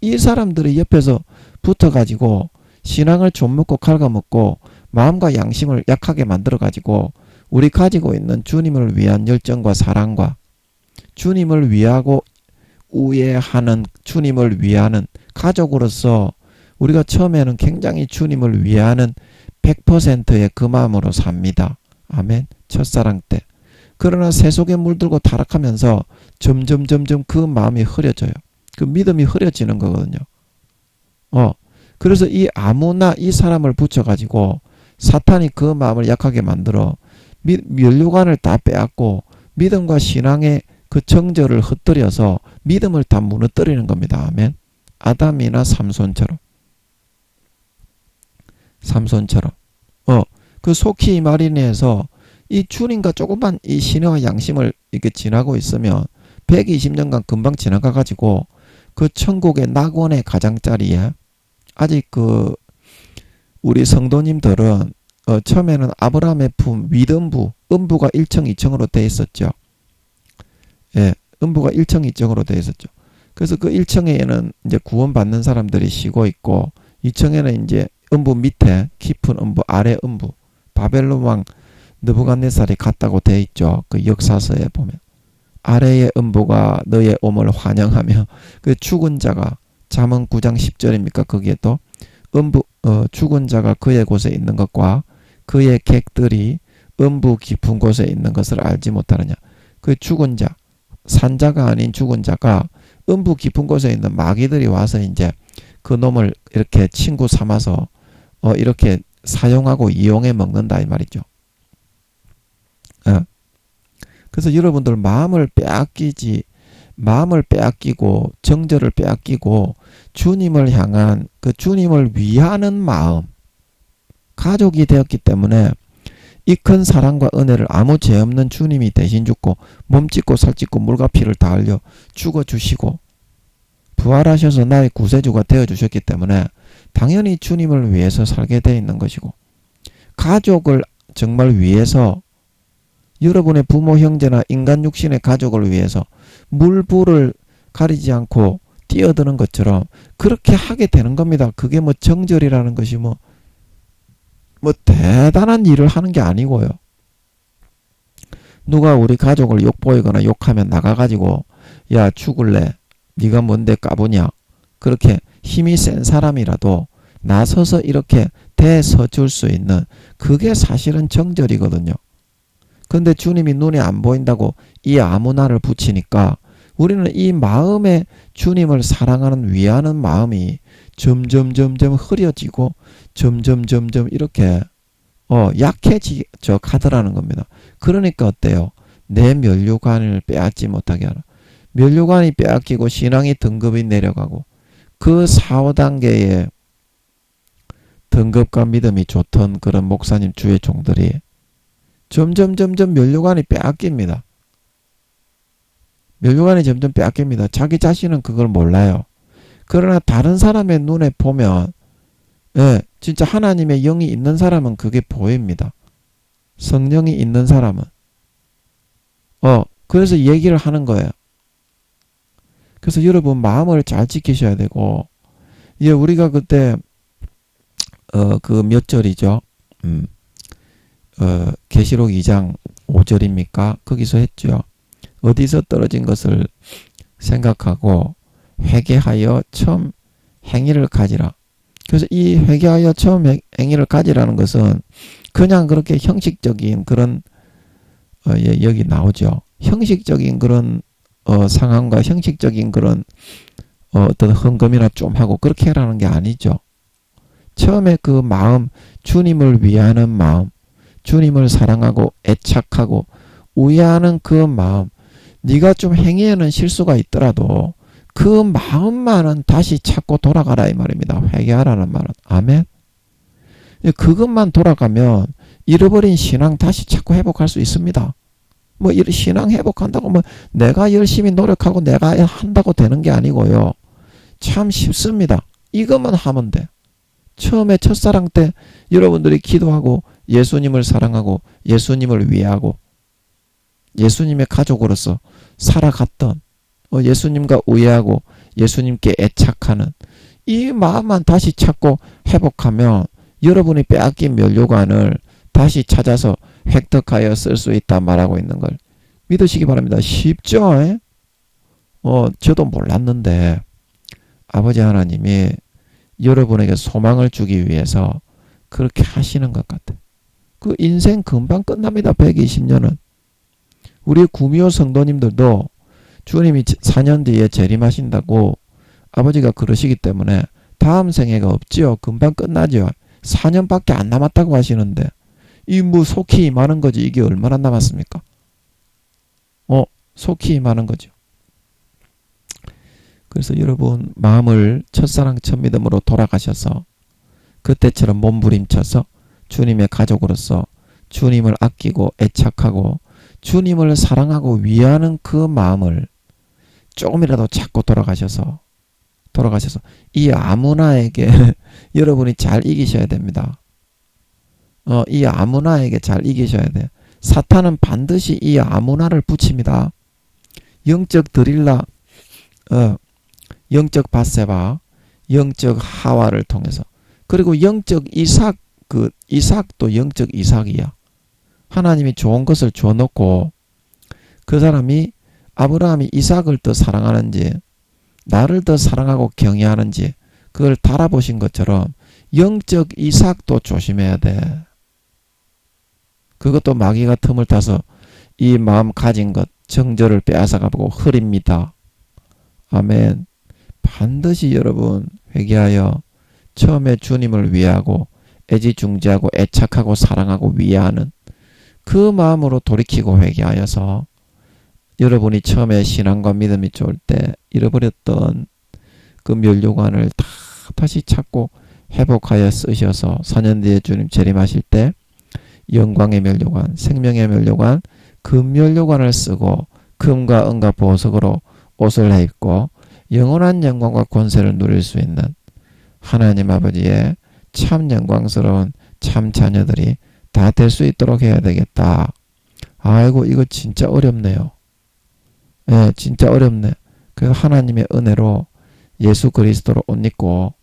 이 사람들이 옆에서 붙어가지고 신앙을 좀 먹고 갉아먹고 마음과 양심을 약하게 만들어가지고 우리 가지고 있는 주님을 위한 열정과 사랑과 주님을 위하고 우애하는, 주님을 위하는 가족으로서 우리가 처음에는 굉장히 주님을 위하는 100%의 그 마음으로 삽니다. 아멘. 첫사랑 때. 그러나 세속에 물들고 타락하면서 점점 그 마음이 흐려져요. 그 믿음이 흐려지는 거거든요. 그래서 이 아무나 이 사람을 붙여가지고 사탄이 그 마음을 약하게 만들어 면류관을 다 빼앗고 믿음과 신앙의 그 정절을 흩뜨려서 믿음을 다 무너뜨리는 겁니다. 아멘. 아담이나 삼손처럼. 그 속히 말이니에서 이 주님과 조금만 이 신의와 양심을 이렇게 지나고 있으면 120년간 금방 지나가가지고 그 천국의 낙원의 가장자리에, 아직 우리 성도님들은 처음에는 아브라함의 품 윗음부, 음부가 1층 2층으로 되어 있었죠. 음부가 1층 2층으로 되어 있었죠. 그래서 그 1층에는 이제 구원받는 사람들이 쉬고 있고, 2층에는 이제 음부 밑에 깊은 음부, 아래 음부, 바벨론 왕 느부갓네살이 갔다고 되어 있죠. 그 역사서에 보면 아래의 음부가 너의 오음을 환영하며, 그 죽은 자가, 잠언 9장 10절입니까? 거기에 또 죽은 자가 그의 곳에 있는 것과 그의 객들이 음부 깊은 곳에 있는 것을 알지 못하느냐. 그 죽은 자, 산자가 아닌 죽은 자가 음부 깊은 곳에 있는 마귀들이 와서 이제 그 놈을 이렇게 친구 삼아서 이렇게 사용하고 이용해 먹는다 이 말이죠. 그래서 여러분들 마음을 빼앗기고 정절을 빼앗기고 주님을 향한 그 주님을 위하는 마음, 가족이 되었기 때문에 이 큰 사랑과 은혜를 아무 죄 없는 주님이 대신 죽고 몸짓고 살짓고 물과 피를 다 흘려 죽어주시고 부활하셔서 나의 구세주가 되어주셨기 때문에 당연히 주님을 위해서 살게 돼 있는 것이고, 가족을 정말 위해서, 여러분의 부모 형제나 인간 육신의 가족을 위해서 물불을 가리지 않고 뛰어드는 것처럼 그렇게 하게 되는 겁니다. 그게 뭐 정절이라는 것이 뭐 대단한 일을 하는 게 아니고요. 누가 우리 가족을 욕보이거나 욕하면 나가가지고 야 죽을래, 네가 뭔데 까부냐, 그렇게 힘이 센 사람이라도 나서서 이렇게 대서줄 수 있는, 그게 사실은 정절이거든요. 근데 주님이 눈에 안 보인다고 이 아무나를 붙이니까 우리는 이 마음에 주님을 사랑하는 위하는 마음이 점점 흐려지고 점점 이렇게 약해져 가더라는 겁니다. 그러니까 어때요? 내 면류관을 빼앗지 못하게 하라. 면류관이 빼앗기고 신앙의 등급이 내려가고, 그 4, 5단계의 등급과 믿음이 좋던 그런 목사님 주의 종들이 점점 면류관이 빼앗깁니다. 면류관이 점점 빼앗깁니다. 자기 자신은 그걸 몰라요. 그러나 다른 사람의 눈에 보면 진짜 하나님의 영이 있는 사람은 그게 보입니다. 성령이 있는 사람은. 그래서 얘기를 하는 거예요. 그래서 여러분 마음을 잘 지키셔야 되고, 우리가 그때 그 몇 절이죠? 계시록 2장 5절입니까? 거기서 했죠. 어디서 떨어진 것을 생각하고 회개하여 처음 행위를 가지라. 그래서 이 회개하여 처음 행위를 가지라는 것은 그냥 그렇게 형식적인 그런 여기 나오죠. 형식적인 그런 상황과 형식적인 그런 어떤 헌금이나 좀 하고 그렇게 하라는 게 아니죠. 처음에 그 마음, 주님을 위하는 마음, 주님을 사랑하고 애착하고 우애하는 그 마음, 네가 좀 행위에는 실수가 있더라도 그 마음만은 다시 찾고 돌아가라 이 말입니다. 회개하라는 말은. 아멘. 그것만 돌아가면 잃어버린 신앙 다시 찾고 회복할 수 있습니다. 뭐 신앙 회복한다고 뭐 내가 열심히 노력하고 내가 한다고 되는 게 아니고요. 참 쉽습니다. 이것만 하면 돼. 처음에 첫사랑 때 여러분들이 기도하고 예수님을 사랑하고 예수님을 위하고 예수님의 가족으로서 살아갔던, 예수님과 우애하고 예수님께 애착하는 이 마음만 다시 찾고 회복하면 여러분이 빼앗긴 면류관을 다시 찾아서 획득하여 쓸 수 있다 말하고 있는 걸 믿으시기 바랍니다. 쉽죠? 저도 몰랐는데 아버지 하나님이 여러분에게 소망을 주기 위해서 그렇게 하시는 것 같아요. 그 인생 금방 끝납니다. 120년은. 우리 구미호 성도님들도 주님이 4년 뒤에 재림하신다고 아버지가 그러시기 때문에 다음 생애가 없지요. 금방 끝나죠. 4년밖에 안 남았다고 하시는데 이 뭐 속히 임하는 거지. 이게 얼마나 남았습니까? 속히 임하는 거죠. 그래서 여러분 마음을 첫사랑 첫 믿음으로 돌아가셔서 그때처럼 몸부림쳐서 주님의 가족으로서 주님을 아끼고 애착하고 주님을 사랑하고 위하는 그 마음을 조금이라도 찾고 돌아가셔서 이 아무나에게 여러분이 잘 이기셔야 됩니다. 이 아무나에게 잘 이기셔야 돼. 사탄은 반드시 이 아무나를 붙입니다. 영적 드릴라, 영적 바세바, 영적 하와를 통해서. 그리고 영적 이삭, 그 이삭도 영적 이삭이야. 하나님이 좋은 것을 줘놓고 그 사람이 아브라함이 이삭을 더 사랑하는지 나를 더 사랑하고 경외하는지 그걸 달아보신 것처럼 영적 이삭도 조심해야 돼. 그것도 마귀가 틈을 타서 이 마음 가진 것 정절을 빼앗아가고 흐립니다. 아멘. 반드시 여러분 회개하여 처음에 주님을 위하고 애지중지하고 애착하고 사랑하고 위하는 그 마음으로 돌이키고 회개하여서 여러분이 처음에 신앙과 믿음이 좋을 때 잃어버렸던 그 면류관을 다 다시 찾고 회복하여 쓰셔서 4년 뒤에 주님 재림하실 때 영광의 면류관, 생명의 면류관, 금 면류관을 쓰고 금과 은과 보석으로 옷을 입고 영원한 영광과 권세를 누릴 수 있는 하나님 아버지의 참 영광스러운 참 자녀들이 다 될 수 있도록 해야 되겠다. 아이고 이거 진짜 어렵네요. 예, 진짜 어렵네. 그래서 하나님의 은혜로 예수 그리스도로 옷 입고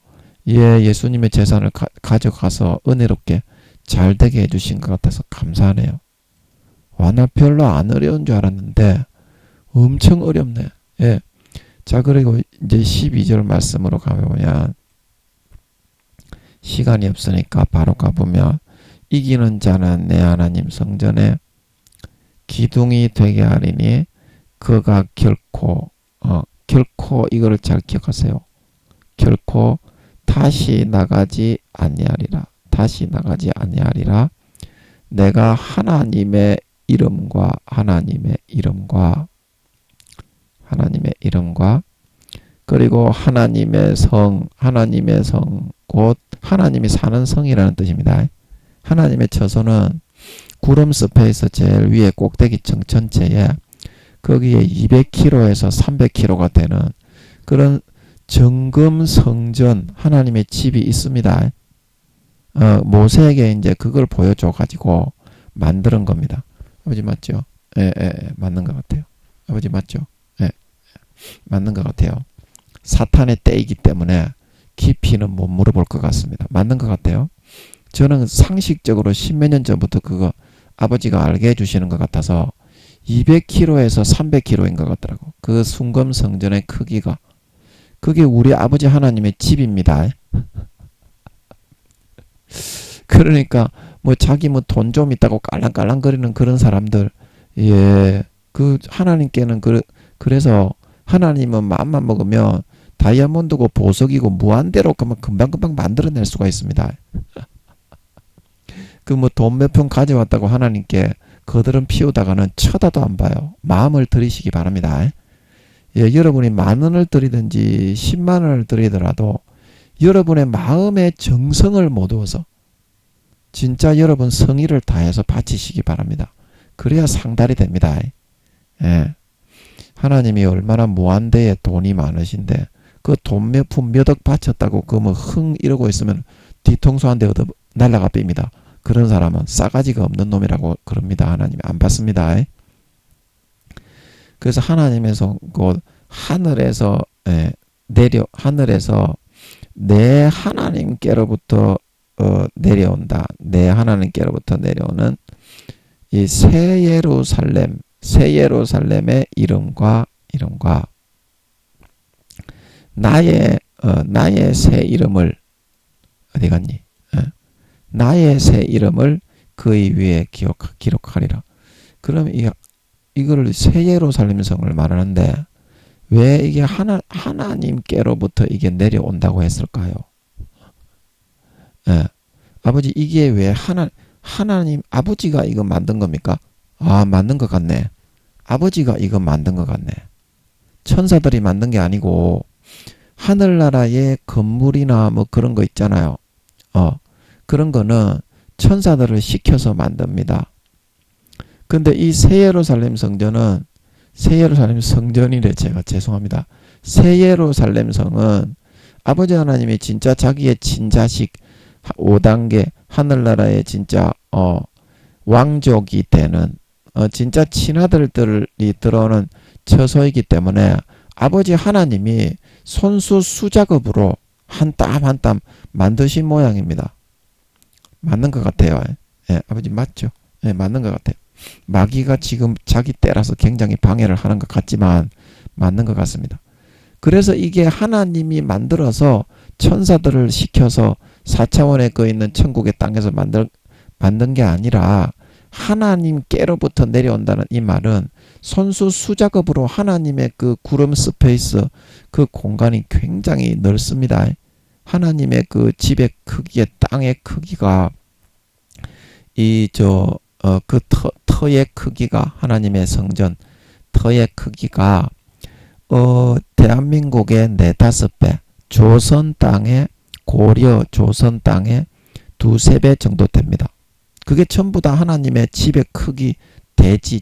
예수님의 재산을 가져가서 은혜롭게 잘 되게 해주신 것 같아서 감사하네요. 와, 나 별로 안 어려운 줄 알았는데 엄청 어렵네. 예. 자, 그리고 이제 12절 말씀으로 가보면 시간이 없으니까 바로 가보면 이기는 자는 내 하나님 성전에 기둥이 되게 하리니 그가 결코 이거를 잘 기억하세요. 결코 다시 나가지 아니하리라. 다시 나가지 아니하리라. 내가 하나님의 이름과 그리고 하나님의 성 곧 하나님이 사는 성이라는 뜻입니다. 하나님의 처소는 구름 스페이스 제일 위에 꼭대기층 전체에 거기에 200km에서 300km가 되는 그런 정금 성전 하나님의 집이 있습니다. 모세에게 이제 그걸 보여줘 가지고 만드는 겁니다. 아버지 맞죠? 예, 맞는 것 같아요. 아버지 맞죠? 예, 맞는 것 같아요. 사탄의 때이기 때문에 깊이는 못 물어볼 것 같습니다. 맞는 것 같아요. 저는 상식적으로 십몇 년 전부터 그거 아버지가 알게 해주시는 것 같아서 200km에서 300km인 것 같더라고. 그 순금 성전의 크기가. 그게 우리 아버지 하나님의 집입니다. 그러니까 뭐 자기 뭐 돈 좀 있다고 깔랑깔랑거리는 그런 사람들, 예, 그 하나님께는 그래서 하나님은 마음만 먹으면 다이아몬드고 보석이고 무한대로 금방금방 만들어낼 수가 있습니다. 그 뭐 돈 몇 푼 가져왔다고 하나님께 거들은 피우다가는 쳐다도 안 봐요. 마음을 들이시기 바랍니다. 예, 여러분이 10,000원을 드리든지 100,000원을 드리더라도 여러분의 마음의 정성을 모두어서 진짜 여러분 성의를 다해서 바치시기 바랍니다. 그래야 상달이 됩니다. 예. 하나님이 얼마나 무한대에 돈이 많으신데 그 돈 몇 푼 몇 억 바쳤다고 그 뭐 흥 이러고 있으면 뒤통수 한 대 얻어 날라가 뺍니다. 그런 사람은 싸가지가 없는 놈이라고 그럽니다. 하나님이 안 받습니다. 그래서 하나님에서 곧 하늘에서 하늘에서 내 하나님께로부터 내려온다. 내 하나님께로부터 내려오는 이 새 예루살렘의 이름과 나의 새 이름을 어디 갔니? 나의 새 이름을 그의 위에 기록하리라. 그럼 이거를 새 예루살렘 성을 말하는데 왜 이게 하나님께로부터 이게 내려온다고 했을까요? 예. 아버지 이게 왜 하나님 아버지가 이거 만든 겁니까? 아, 맞는 것 같네. 아버지가 이거 만든 것 같네. 천사들이 만든 게 아니고 하늘나라의 건물이나 뭐 그런 거 있잖아요. 그런 거는 천사들을 시켜서 만듭니다. 근데 이 새 예루살렘 성전은 제가 죄송합니다. 새 예루살렘 성은 아버지 하나님이 진짜 자기의 친자식 5단계 하늘나라의 진짜 왕족이 되는 진짜 친아들들이 들어오는 처소이기 때문에 아버지 하나님이 손수 수작업으로 한 땀 한 땀 만드신 모양입니다. 맞는 것 같아요. 예, 아버지 맞죠? 예, 맞는 것 같아요. 마귀가 지금 자기 때라서 굉장히 방해를 하는 것 같지만 맞는 것 같습니다. 그래서 이게 하나님이 만들어서 천사들을 시켜서 4차원에 그 있는 천국의 땅에서 만든 게 아니라 하나님께로부터 내려온다는 이 말은 손수 수작업으로 하나님의 그 구름 스페이스 그 공간이 굉장히 넓습니다. 하나님의 그 집의 크기의 땅의 크기가 그 터의 크기가 하나님의 성전 터의 크기가 대한민국의 4-5배 조선 땅의 고려 조선 땅의 2-3배 정도 됩니다. 그게 전부 다 하나님의 집의 크기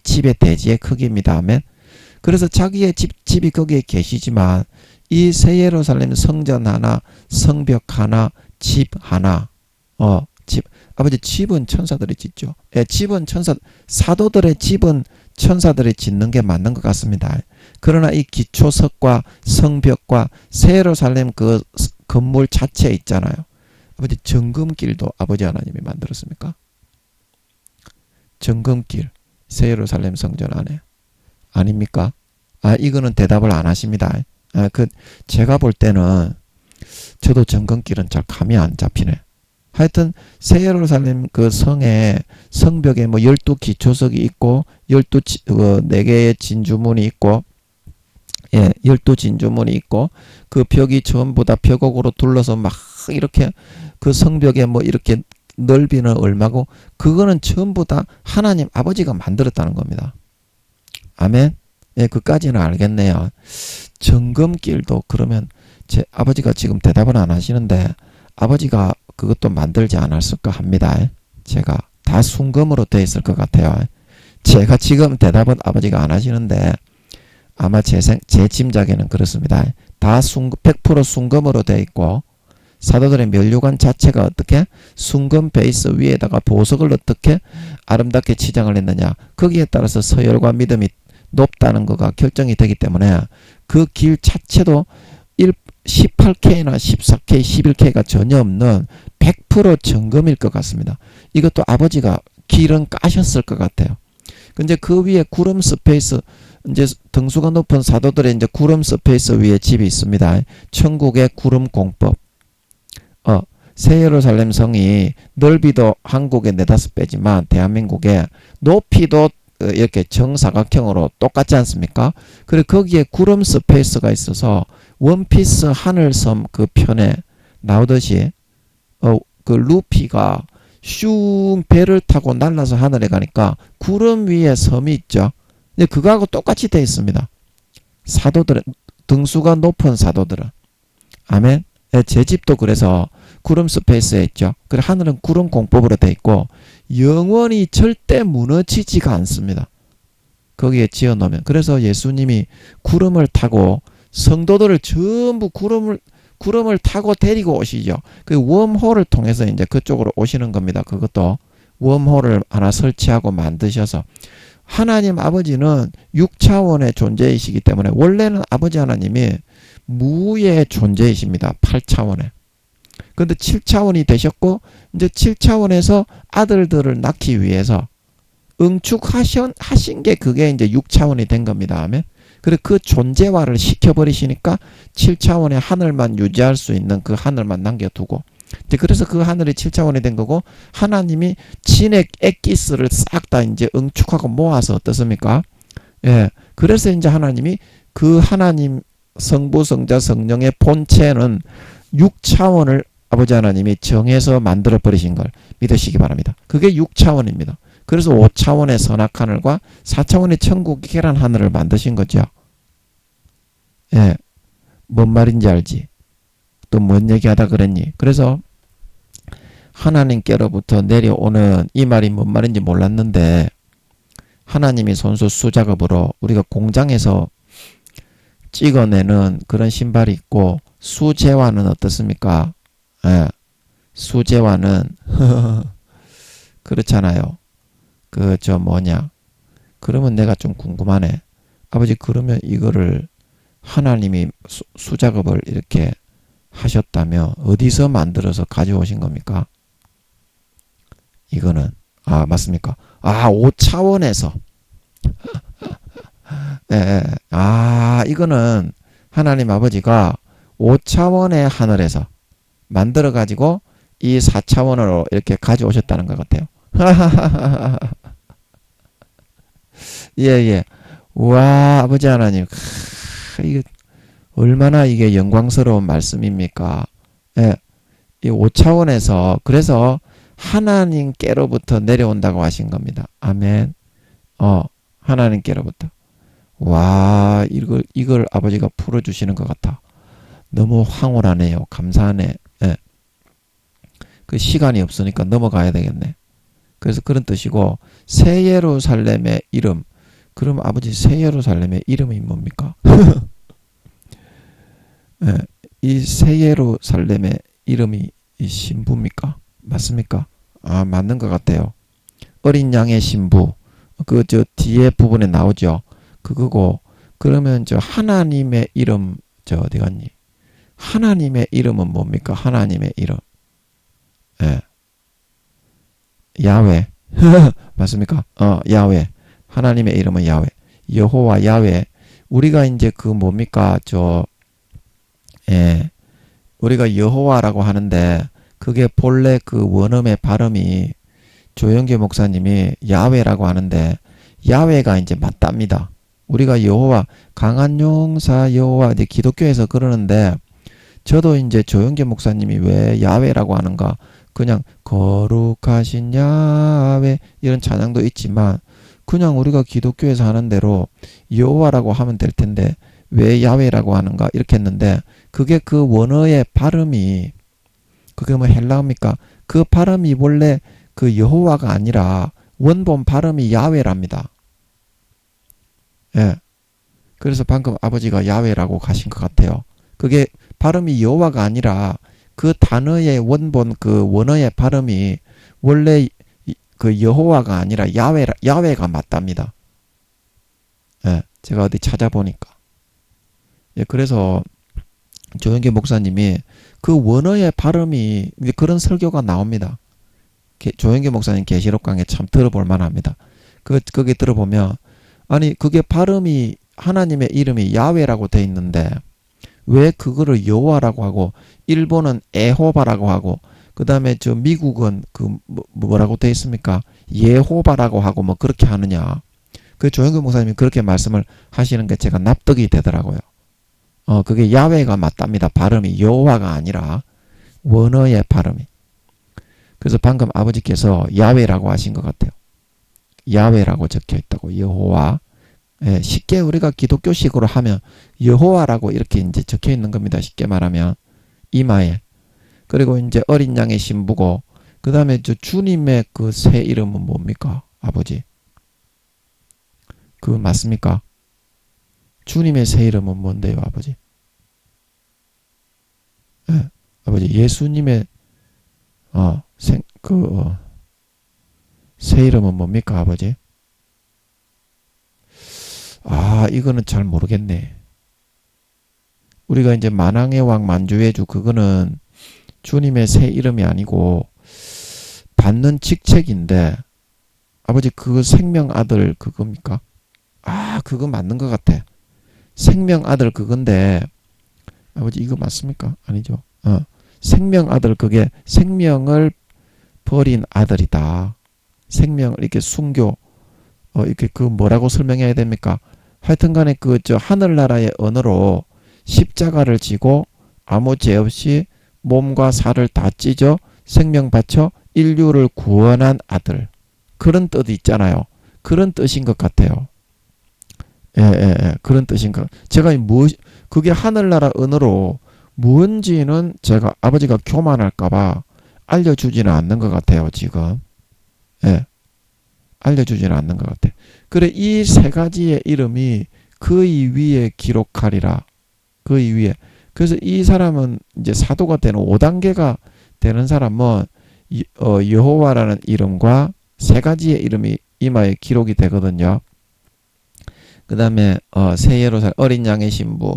집의 대지의 크기입니다. 아멘. 그래서 자기의 집이 거기에 계시지만 이 새 예루살렘 성전 하나, 성벽 하나, 집 하나, 집, 아버지 집은 천사들이 짓죠. 예, 집은 사도들의 집은 천사들이 짓는 게 맞는 것 같습니다. 그러나 이 기초석과 성벽과 새 예루살렘 그 건물 자체에 있잖아요. 아버지 정금길도 아버지 하나님이 만들었습니까? 정금길 새 예루살렘 성전 안에 아닙니까? 이거는 대답을 안 하십니다. 제가 볼 때는 저도 정금길은 잘 감이 안 잡히네. 하여튼 새 예루살렘 그 성에 성벽에 뭐 12기초석이 있고 4개의 진주문이 있고 12진주문이 있고 그 벽이 전부 다 벽옥으로 둘러서 막 이렇게 그 성벽에 뭐 이렇게 넓이는 얼마고 그거는 전부 다 하나님 아버지가 만들었다는 겁니다. 아멘. 예, 그까지는 알겠네요. 정금길도 그러면 제 아버지가 지금 대답을 안 하시는데 아버지가 그것도 만들지 않았을까 합니다. 제가 다 순금으로 되어 있을 것 같아요. 제가 지금 대답은 아버지가 안 하시는데 아마 제 짐작에는 그렇습니다. 다 100% 순금으로 되어 있고 사도들의 면류관 자체가 어떻게 순금 베이스 위에다가 보석을 어떻게 아름답게 치장을 했느냐 거기에 따라서 서열과 믿음이 높다는 거가 결정이 되기 때문에 그 길 자체도 18K나 14K, 11K가 전혀 없는 100% 정금일 것 같습니다. 이것도 아버지가 길은 까셨을 것 같아요. 근데 그 위에 구름 스페이스 이제 등수가 높은 사도들의 이제 구름 스페이스 위에 집이 있습니다. 천국의 구름 공법. 새 예루살렘 성이 넓이도 한국의 4-5배지만 대한민국의 높이도 이렇게 정사각형으로 똑같지 않습니까? 그리고 거기에 구름 스페이스가 있어서 원피스 하늘섬 그 편에 나오듯이 그 루피가 슝 배를 타고 날아서 하늘에 가니까 구름 위에 섬이 있죠. 근데 그거하고 똑같이 되어 있습니다. 사도들은 등수가 높은 사도들은 아멘. 제 집도 그래서 구름 스페이스에 있죠. 그리고 하늘은 구름 공법으로 되어 있고 영원히 절대 무너지지가 않습니다. 거기에 지어놓으면. 그래서 예수님이 구름을 타고 성도들을 전부 구름을 타고 데리고 오시죠. 그 웜홀을 통해서 이제 그쪽으로 오시는 겁니다. 그것도 웜홀을 하나 설치하고 만드셔서 하나님 아버지는 6차원의 존재이시기 때문에 원래는 아버지 하나님이 무의 존재이십니다. 8차원에. 그런데 7차원이 되셨고 이제 7차원에서 아들들을 낳기 위해서 응축하신 게 그게 이제 6차원이 된 겁니다. 아멘. 그리고 그 존재화를 시켜버리시니까 7차원의 하늘만 유지할 수 있는 그 하늘만 남겨두고 그래서 그 하늘이 7차원이 된 거고 하나님이 진액 엑기스를 싹 다 이제 응축하고 모아서 어떻습니까? 예. 그래서 이제 하나님이 그 하나님 성부 성자 성령의 본체는 6차원을 아버지 하나님이 정해서 만들어 버리신 걸 믿으시기 바랍니다. 그게 6차원입니다. 그래서 5차원의 선악하늘과 4차원의 천국 계란 하늘을 만드신 거죠. 예. 뭔 말인지 알지? 또 뭔 얘기하다 그랬니? 그래서 하나님께로부터 내려오는 이 말이 뭔 말인지 몰랐는데 하나님이 손수 수작업으로 우리가 공장에서 찍어내는 그런 신발이 있고 수제화는 어떻습니까? 예. 수제화는 그렇잖아요. 그러면 내가 좀 궁금하네. 아버지 그러면 이거를 하나님이 수작업을 이렇게 하셨다며 어디서 만들어서 가져오신 겁니까? 이거는 맞습니까? 5차원에서 예. 이거는 하나님 아버지가 5차원의 하늘에서 만들어 가지고 이 4차원으로 이렇게 가져오셨다는 것 같아요. 예. 와, 아버지 하나님. 이게 얼마나 이게 영광스러운 말씀입니까? 예. 이 5차원에서 그래서 하나님께로부터 내려온다고 하신 겁니다. 아멘. 하나님께로부터. 와, 이걸 아버지가 풀어주시는 것 같아. 너무 황홀하네요. 감사하네. 예. 그 시간이 없으니까 넘어가야 되겠네. 그래서 그런 뜻이고 새 예루살렘의 이름. 그럼 아버지 새 예루살렘의 이름이 뭡니까? 예, 이 새 예루살렘의 이름이 이 신부입니까? 맞습니까? 아, 맞는 것 같아요. 어린 양의 신부. 그 저 뒤에 부분에 나오죠. 그거고. 그러면 저 하나님의 이름 저 어디 갔니? 하나님의 이름은 뭡니까? 하나님의 이름. 예. 야훼. 맞습니까? 야훼. 하나님의 이름은 야훼. 여호와 야훼. 우리가 이제 그 뭡니까? 예. 우리가 여호와라고 하는데 그게 본래 그 원음의 발음이 조영계 목사님이 야훼라고 하는데 야훼가 이제 맞답니다. 우리가 여호와 강한 용사 여호와 이제 기독교에서 그러는데 저도 이제 조영계 목사님이 왜 야훼라고 하는가 그냥 거룩하신 야훼 이런 찬양도 있지만 그냥 우리가 기독교에서 하는 대로 여호와라고 하면 될 텐데 왜 야훼라고 하는가 이렇게 했는데 그게 그 원어의 발음이 그게 뭐 헬라어입니까? 그 발음이 원래 그 여호와가 아니라 원본 발음이 야훼랍니다. 예. 그래서 방금 아버지가 야훼라고 가신 것 같아요. 그게 발음이 여호와가 아니라 그 단어의 원본 그 원어의 발음이 원래 그 여호와가 아니라 야훼가 맞답니다. 예. 제가 어디 찾아보니까. 예, 그래서 조영계 목사님이 그 원어의 발음이 그런 설교가 나옵니다. 조영계 목사님 계시록 강의 참 들어볼 만합니다. 거기 들어보면 아니 그게 발음이 하나님의 이름이 야훼라고 돼 있는데 왜 그거를 여호와라고 하고 일본은 에호바라고 하고 그 다음에 저 미국은 그 뭐라고 돼 있습니까? 예호바라고 하고 뭐 그렇게 하느냐. 그 조영계 목사님이 그렇게 말씀을 하시는 게 제가 납득이 되더라고요. 그게 야훼가 맞답니다. 발음이 여호와가 아니라 원어의 발음이. 그래서 방금 아버지께서 야훼라고 하신 것 같아요. 야훼라고 적혀 있다고. 여호와. 예, 쉽게 우리가 기독교식으로 하면 여호와라고 이렇게 이제 적혀 있는 겁니다. 쉽게 말하면 이마에. 그리고 이제 어린 양의 신부고 그 다음에 저 주님의 그 새 이름은 뭡니까? 아버지. 그 맞습니까? 주님의 새 이름은 뭔데요, 아버지? 예, 아버지 예수님의 새 이름은 뭡니까, 아버지? 아, 이거는 잘 모르겠네. 우리가 이제 만왕의 왕 만주의 주 그거는 주님의 새 이름이 아니고 받는 직책인데 아버지 그 생명 아들 그겁니까? 아, 그거 맞는 것 같아. 생명 아들 그건데 아버지 이거 맞습니까? 아니죠. 생명 아들 그게 생명을 버린 아들이다. 생명을 이렇게 순교 이렇게 그 뭐라고 설명해야 됩니까? 하여튼간에 그 저 하늘나라의 언어로 십자가를 지고 아무 죄 없이 몸과 살을 다 찢어 생명 바쳐 인류를 구원한 아들. 그런 뜻이 있잖아요. 그런 뜻인 것 같아요. 예. 그런 뜻인 것. 제가 그게 하늘나라 언어로 뭔지는 제가 아버지가 교만할까봐 알려주지는 않는 것 같아요, 지금. 예. 알려주지는 않는 것 같아. 그래, 이 세 가지의 이름이 그의 위에 기록하리라. 그의 위에. 그래서 이 사람은 이제 사도가 되는 5단계가 되는 사람은 여호와라는 이름과 세 가지의 이름이 이마에 기록이 되거든요. 그 다음에 새 예루살렘 어린 양의 신부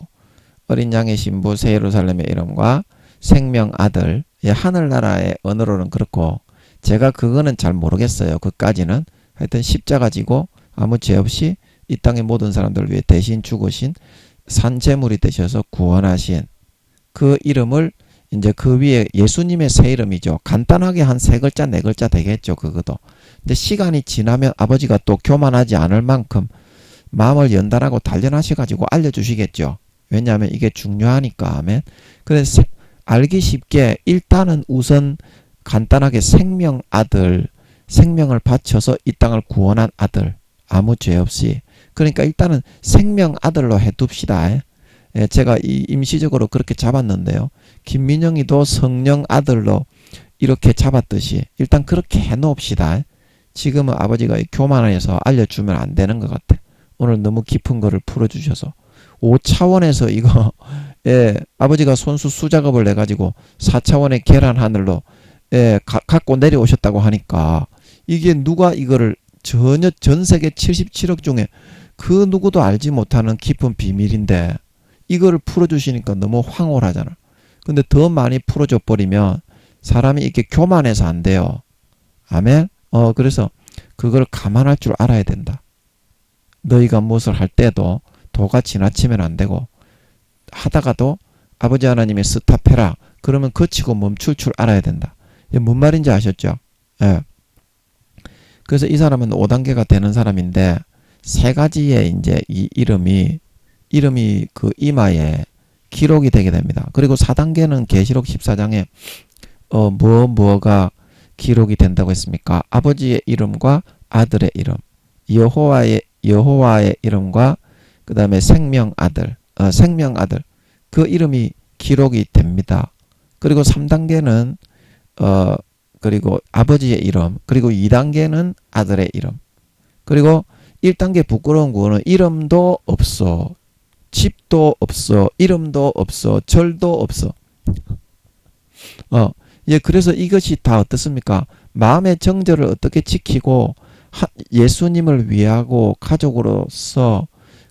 새 예루살렘의 이름과 생명 아들 하늘나라의 언어로는 그렇고 제가 그거는 잘 모르겠어요. 그까지는 하여튼 십자가 지고 아무 죄 없이 이 땅의 모든 사람들을 위해 대신 죽으신 산제물이 되셔서 구원하신 그 이름을 이제 그 위에 예수님의 새 이름이죠. 간단하게 한 세 글자 네 글자 되겠죠. 그것도. 근데 시간이 지나면 아버지가 또 교만하지 않을 만큼 마음을 연단하고 단련하셔가지고 알려주시겠죠. 왜냐하면 이게 중요하니까. 아멘. 그래서 알기 쉽게 일단은 우선 간단하게 생명 아들, 생명을 바쳐서 이 땅을 구원한 아들, 아무 죄 없이. 그러니까 일단은 생명 아들로 해둡시다. 예, 제가 임시적으로 그렇게 잡았는데요. 김민영이도 성령 아들로 이렇게 잡았듯이 일단 그렇게 해놓읍시다. 지금은 아버지가 교만해서 알려주면 안 되는 것 같아. 오늘 너무 깊은 거를 풀어주셔서 5차원에서 아버지가 손수 수작업을 내가지고 4차원의 계란 하늘로 갖고 내려오셨다고 하니까 이게 누가 이거를 전혀 전 세계 77억 중에 그 누구도 알지 못하는 깊은 비밀인데 이거를 풀어주시니까 너무 황홀하잖아. 근데 더 많이 풀어줘 버리면 사람이 이렇게 교만해서 안 돼요. 아멘? 그래서 그걸 감안할 줄 알아야 된다. 너희가 무엇을 할 때도 도가 지나치면 안 되고 하다가도 아버지 하나님의 스탑해라. 그러면 거치고 멈출 줄 알아야 된다. 이게 뭔 말인지 아셨죠? 예. 그래서 이 사람은 5단계가 되는 사람인데 세 가지의 이제 이 이름이 그 이마에 기록이 되게 됩니다. 그리고 4단계는 계시록 14장에 뭐가 기록이 된다고 했습니까? 아버지의 이름과 아들의 이름, 여호와의 이름과 그 다음에 생명 아들 그 이름이 기록이 됩니다. 그리고 3단계는 그리고 아버지의 이름, 그리고 2단계는 아들의 이름, 그리고 1단계 부끄러운 거는 이름도 없어, 집도 없어, 이름도 없어, 절도 없어. 그래서 이것이 다 어떻습니까? 마음의 정절을 어떻게 지키고 예수님을 위하고 가족으로서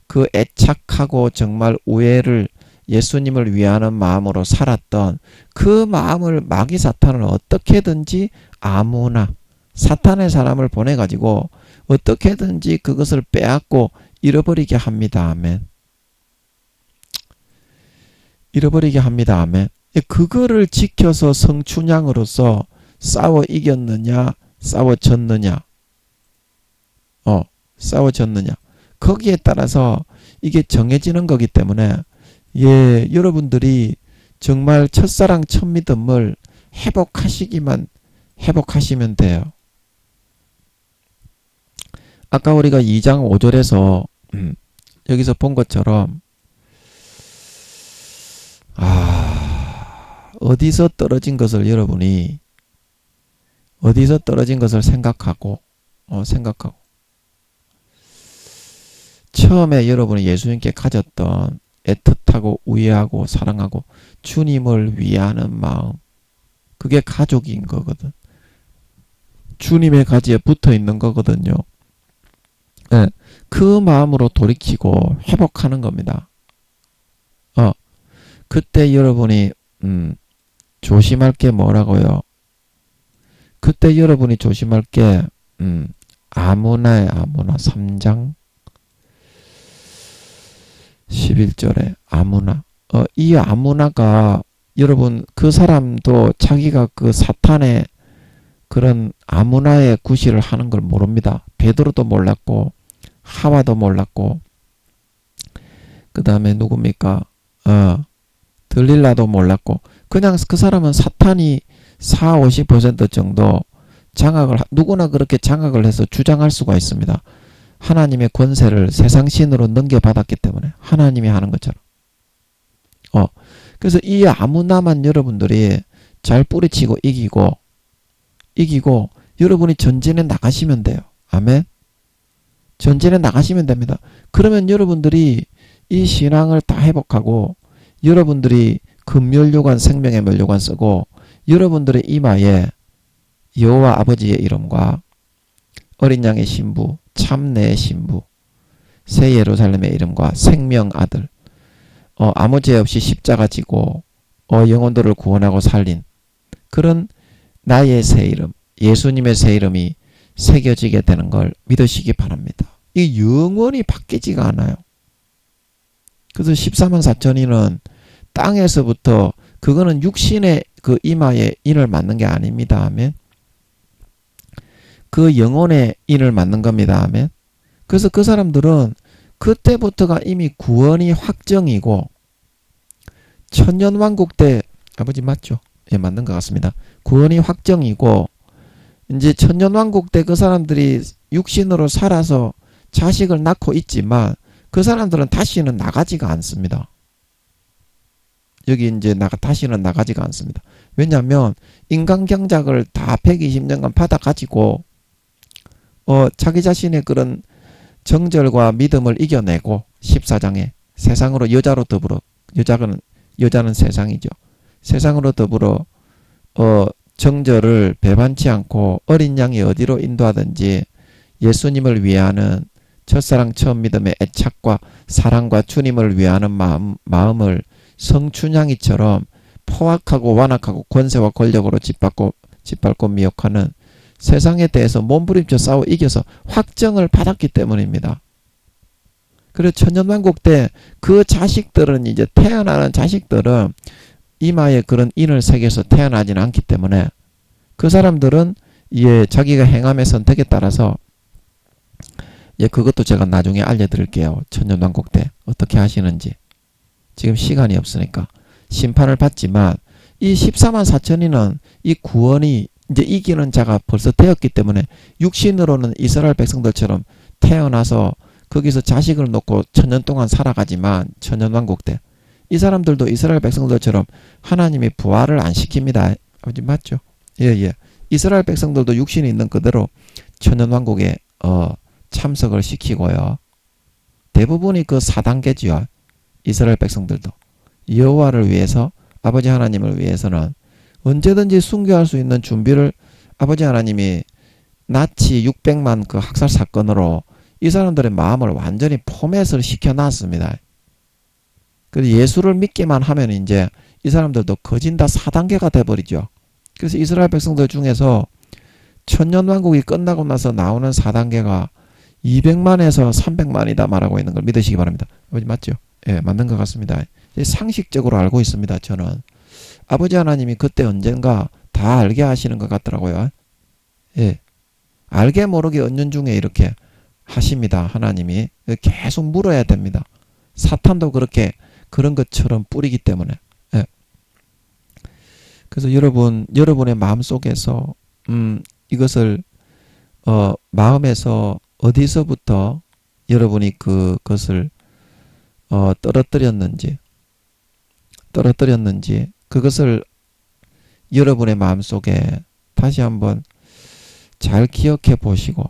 그 애착하고 정말 우애를 예수님을 위하는 마음으로 살았던 그 마음을 마귀 사탄은 어떻게든지 아무나 사탄의 사람을 보내가지고 어떻게든지 그것을 빼앗고 잃어버리게 합니다. 아멘. 잃어버리게 합니다. 아멘. 그거를 지켜서 성춘향으로서 싸워 이겼느냐 싸워졌느냐 싸워졌느냐 거기에 따라서 이게 정해지는 거기 때문에 여러분들이 정말 첫사랑 첫믿음을 회복하시면 돼요. 아까 우리가 2장 5절에서 여기서 본 것처럼 어디서 떨어진 것을 여러분이 어디서 떨어진 것을 생각하고 처음에 여러분이 예수님께 가졌던 애틋하고 우애하고 사랑하고 주님을 위하는 마음, 그게 가족인 거거든. 주님의 가지에 붙어 있는 거거든요. 그 마음으로 돌이키고 회복하는 겁니다. 그때 여러분이 조심할 게 뭐라고요? 그때 여러분이 조심할 게 아무나 3장 11절에 아무나. 이 아무나가 여러분 그 사람도 자기가 그 사탄의 그런 아무나의 구실을 하는 걸 모릅니다. 베드로도 몰랐고 하와도 몰랐고 그 다음에 누굽니까? 들릴라도 몰랐고 그냥 그 사람은 사탄이 40~50% 정도 누구나 그렇게 장악을 해서 주장할 수가 있습니다. 하나님의 권세를 세상 신으로 넘겨받았기 때문에 하나님이 하는 것처럼. 그래서 이 아무나만 여러분들이 잘 뿌리치고 이기고 여러분이 전진에 나가시면 돼요. 아멘. 전진에 나가시면 됩니다. 그러면 여러분들이 이 신앙을 다 회복하고 여러분들이 금멸류관 생명의 멸류관 쓰고 여러분들의 이마에 여호와 아버지의 이름과 어린 양의 신부, 참내의 신부, 새 예루살렘의 이름과 생명 아들, 아무 죄 없이 십자가 지고 영혼들을 구원하고 살린 그런 나의 새 이름, 예수님의 새 이름이 새겨지게 되는 걸 믿으시기 바랍니다. 이 영원히 바뀌지가 않아요. 그래서 14만 4천인은 땅에서부터 그거는 육신의 그 이마에 인을 맞는 게 아닙니다. 아멘. 그 영혼의 인을 맞는 겁니다. 아멘. 그래서 그 사람들은 그때부터가 이미 구원이 확정이고 천년왕국 때 아버지 맞죠? 예, 맞는 것 같습니다. 구원이 확정이고 이제 천년왕국 때 그 사람들이 육신으로 살아서 자식을 낳고 있지만 그 사람들은 다시는 나가지가 않습니다. 여기 이제 다시는 나가지가 않습니다. 왜냐하면 인간 경작을 다 120년간 받아가지고 자기 자신의 그런 정절과 믿음을 이겨내고 14장에 세상으로 여자로 더불어 여자는 여자는 세상이죠. 세상으로 더불어 정절을 배반치 않고 어린 양이 어디로 인도하든지 예수님을 위하는 첫사랑 처음 믿음의 애착과 사랑과 주님을 위하는 마음을 성춘향이처럼 포악하고 완악하고 권세와 권력으로 짓밟고 미혹하는 세상에 대해서 몸부림쳐 싸워 이겨서 확정을 받았기 때문입니다. 그래서 천년왕국 때 그 자식들은 이제 태어나는 자식들은 이마에 그런 인을 새겨서 태어나지는 않기 때문에 그 사람들은 자기가 행함의 선택에 따라서 그것도 제가 나중에 알려드릴게요. 천년왕국 때 어떻게 하시는지. 지금 시간이 없으니까 심판을 받지만 이 14만 4천이는 이 구원이 이제 이기는 자가 벌써 되었기 때문에 육신으로는 이스라엘 백성들처럼 태어나서 거기서 자식을 놓고 천년 동안 살아가지만 천년왕국 때 이 사람들도 이스라엘 백성들처럼 하나님이 부활을 안 시킵니다. 아버지 맞죠? 예. 이스라엘 백성들도 육신이 있는 그대로 천년왕국에 참석을 시키고요. 대부분이 그 4단계지요. 이스라엘 백성들도 여호와를 위해서 아버지 하나님을 위해서는 언제든지 순교할 수 있는 준비를 아버지 하나님이 나치 600만 그 학살 사건으로 이 사람들의 마음을 완전히 포맷을 시켜놨습니다. 그래서 예수를 믿기만 하면 이제 이 사람들도 거진다 4단계가 돼버리죠. 그래서 이스라엘 백성들 중에서 천년왕국이 끝나고 나서 나오는 4단계가 200만에서 300만이다 말하고 있는 걸 믿으시기 바랍니다. 맞죠? 예, 맞는 것 같습니다. 상식적으로 알고 있습니다. 저는 아버지 하나님이 그때 언젠가 다 알게 하시는 것 같더라고요. 예, 알게 모르게 은연중에 이렇게 하십니다. 하나님이 계속 물어야 됩니다. 사탄도 그렇게 그런 것처럼 뿌리기 때문에. 예. 그래서 여러분의 마음속에서 이것을 마음에서 어디서부터 여러분이 그것을 떨어뜨렸는지 그것을 여러분의 마음속에 다시 한번 잘 기억해 보시고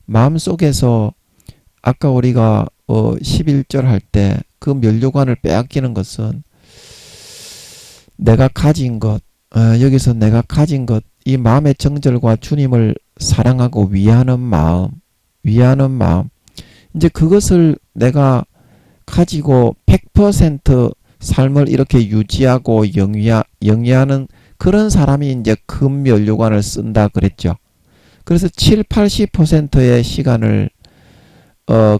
마음속에서 아까 우리가 11절 할 때 그 면류관을 빼앗기는 것은 내가 가진 것, 여기서 내가 가진 것, 이 마음의 정절과 주님을 사랑하고 위하는 마음, 이제 그것을 내가 가지고 100% 삶을 이렇게 유지하고 영위하는 그런 사람이 이제 금면류관을 쓴다 그랬죠. 그래서 70-80%의 시간을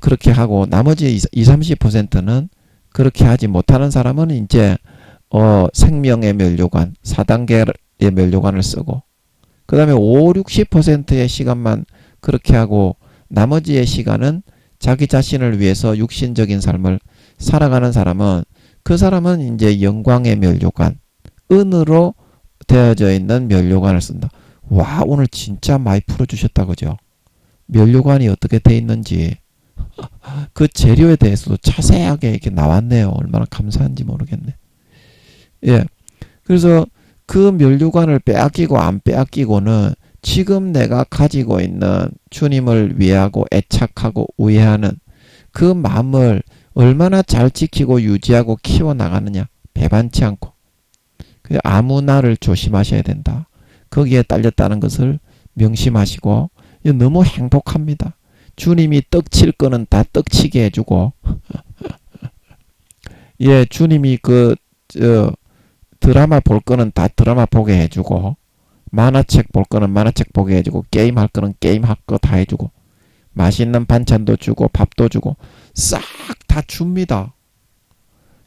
그렇게 하고 나머지 20-30%는 그렇게 하지 못하는 사람은 이제 생명의 면류관 4단계의 면류관을 쓰고 그 다음에 50-60%의 시간만 그렇게 하고 나머지의 시간은 자기 자신을 위해서 육신적인 삶을 살아가는 사람은 그 사람은 이제 영광의 면류관 은으로 되어져 있는 면류관을 쓴다. 와, 오늘 진짜 많이 풀어주셨다 그죠? 면류관이 어떻게 돼 있는지 그 재료에 대해서도 자세하게 이렇게 나왔네요. 얼마나 감사한지 모르겠네. 예, 그래서 그 면류관을 빼앗기고 안 빼앗기고는 지금 내가 가지고 있는 주님을 위하고 애착하고 우애하는 그 마음을 얼마나 잘 지키고 유지하고 키워나가느냐. 배반치 않고. 아무나를 조심하셔야 된다. 거기에 딸렸다는 것을 명심하시고 너무 행복합니다. 주님이 떡칠 거는 다 떡치게 해주고 예, 주님이 드라마 볼 거는 다 드라마 보게 해주고 만화책 볼 거는 만화책 보게 해주고 게임 할 거는 게임 할 거 다 해주고 맛있는 반찬도 주고 밥도 주고 싹 다 줍니다.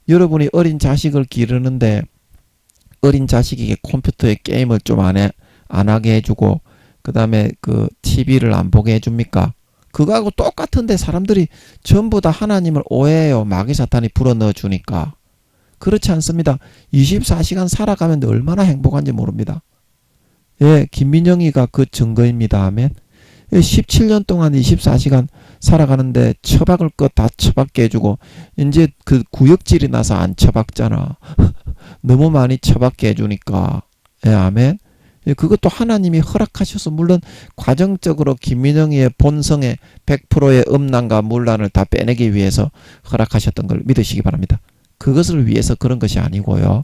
여러분이 어린 자식을 기르는데 어린 자식에게 컴퓨터에 게임을 좀 안 하게 해주고 그 다음에 그 TV를 안 보게 해줍니까? 그거하고 똑같은데 사람들이 전부 다 하나님을 오해해요. 마귀 사탄이 불어넣어 주니까. 그렇지 않습니다. 24시간 살아가면 얼마나 행복한지 모릅니다. 예, 김민영이가 그 증거입니다. 아멘. 17년 동안 24시간 살아가는데 처박을 거 다 처박게 해주고 이제 그 구역질이 나서 안 처박잖아. 너무 많이 처박게 해주니까. 예, 아멘. 예, 그것도 하나님이 허락하셔서 물론 과정적으로 김민영이의 본성의 100%의 음란과 문란을 다 빼내기 위해서 허락하셨던 걸 믿으시기 바랍니다. 그것을 위해서 그런 것이 아니고요.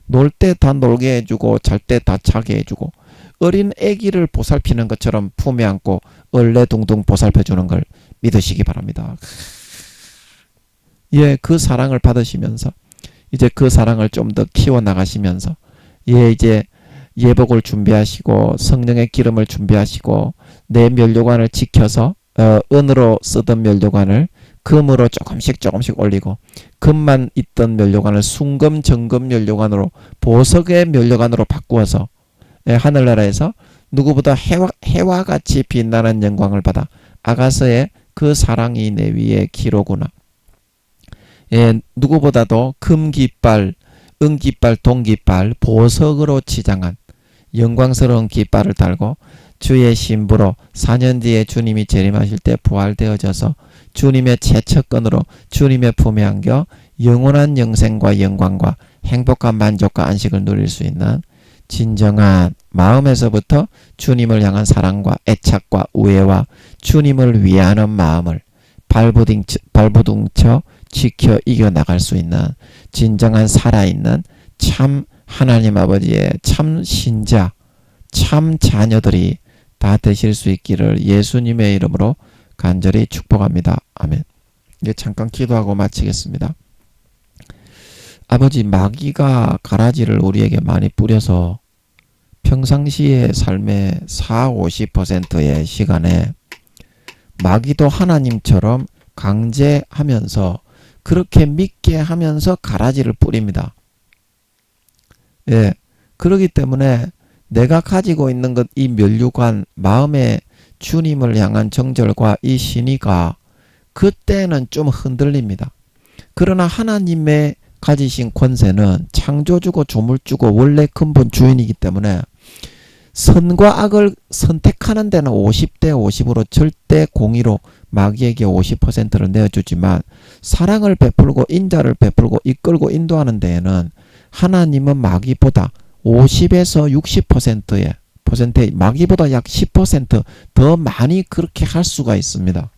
놀 때 다 놀게 해주고 잘 때 다 자게 해주고 어린 아기를 보살피는 것처럼 품에 안고 얼레둥둥 보살펴주는 걸 믿으시기 바랍니다. 예, 그 사랑을 받으시면서 이제 그 사랑을 좀 더 키워나가시면서 예, 이제 예복을 준비하시고 성령의 기름을 준비하시고 내 면류관을 지켜서 은으로 쓰던 면류관을 금으로 조금씩 올리고 금만 있던 면류관을 순금 정금 면류관으로 보석의 면류관으로 바꾸어서 하늘나라에서 누구보다 해와 같이 빛나는 영광을 받아 아가서의 그 사랑이 내 위에 기로구나. 예, 누구보다도 금깃발, 은깃발, 동깃발, 보석으로 치장한 영광스러운 깃발을 달고 주의 신부로 4년 뒤에 주님이 재림하실 때 부활되어져서 주님의 채척건으로 주님의 품에 안겨 영원한 영생과 영광과 행복한 만족과 안식을 누릴 수 있는 진정한 마음에서부터 주님을 향한 사랑과 애착과 우애와 주님을 위하는 마음을 발부둥쳐 지켜 이겨나갈 수 있는 진정한 살아있는 참 하나님 아버지의 참 신자, 참 자녀들이 다 되실 수 있기를 예수님의 이름으로 간절히 축복합니다. 아멘. 이제 잠깐 기도하고 마치겠습니다. 아버지, 마귀가 가라지를 우리에게 많이 뿌려서 평상시의 삶의 40~50%의 시간에 마귀도 하나님처럼 강제하면서 그렇게 믿게 하면서 가라지를 뿌립니다. 예, 그렇기 때문에 내가 가지고 있는 것, 이 면류관, 마음의 주님을 향한 정절과 이 신의가 그때는 좀 흔들립니다. 그러나 하나님의 가지신 권세는 창조주고 조물주고 원래 근본 주인이기 때문에 선과 악을 선택하는 데는 50대 50으로 절대 공의로 마귀에게 50%를 내어주지만 사랑을 베풀고 인자를 베풀고 이끌고 인도하는 데에는 하나님은 마귀보다 50에서 60%의 마귀보다 약 10%더 많이 그렇게 할 수가 있습니다.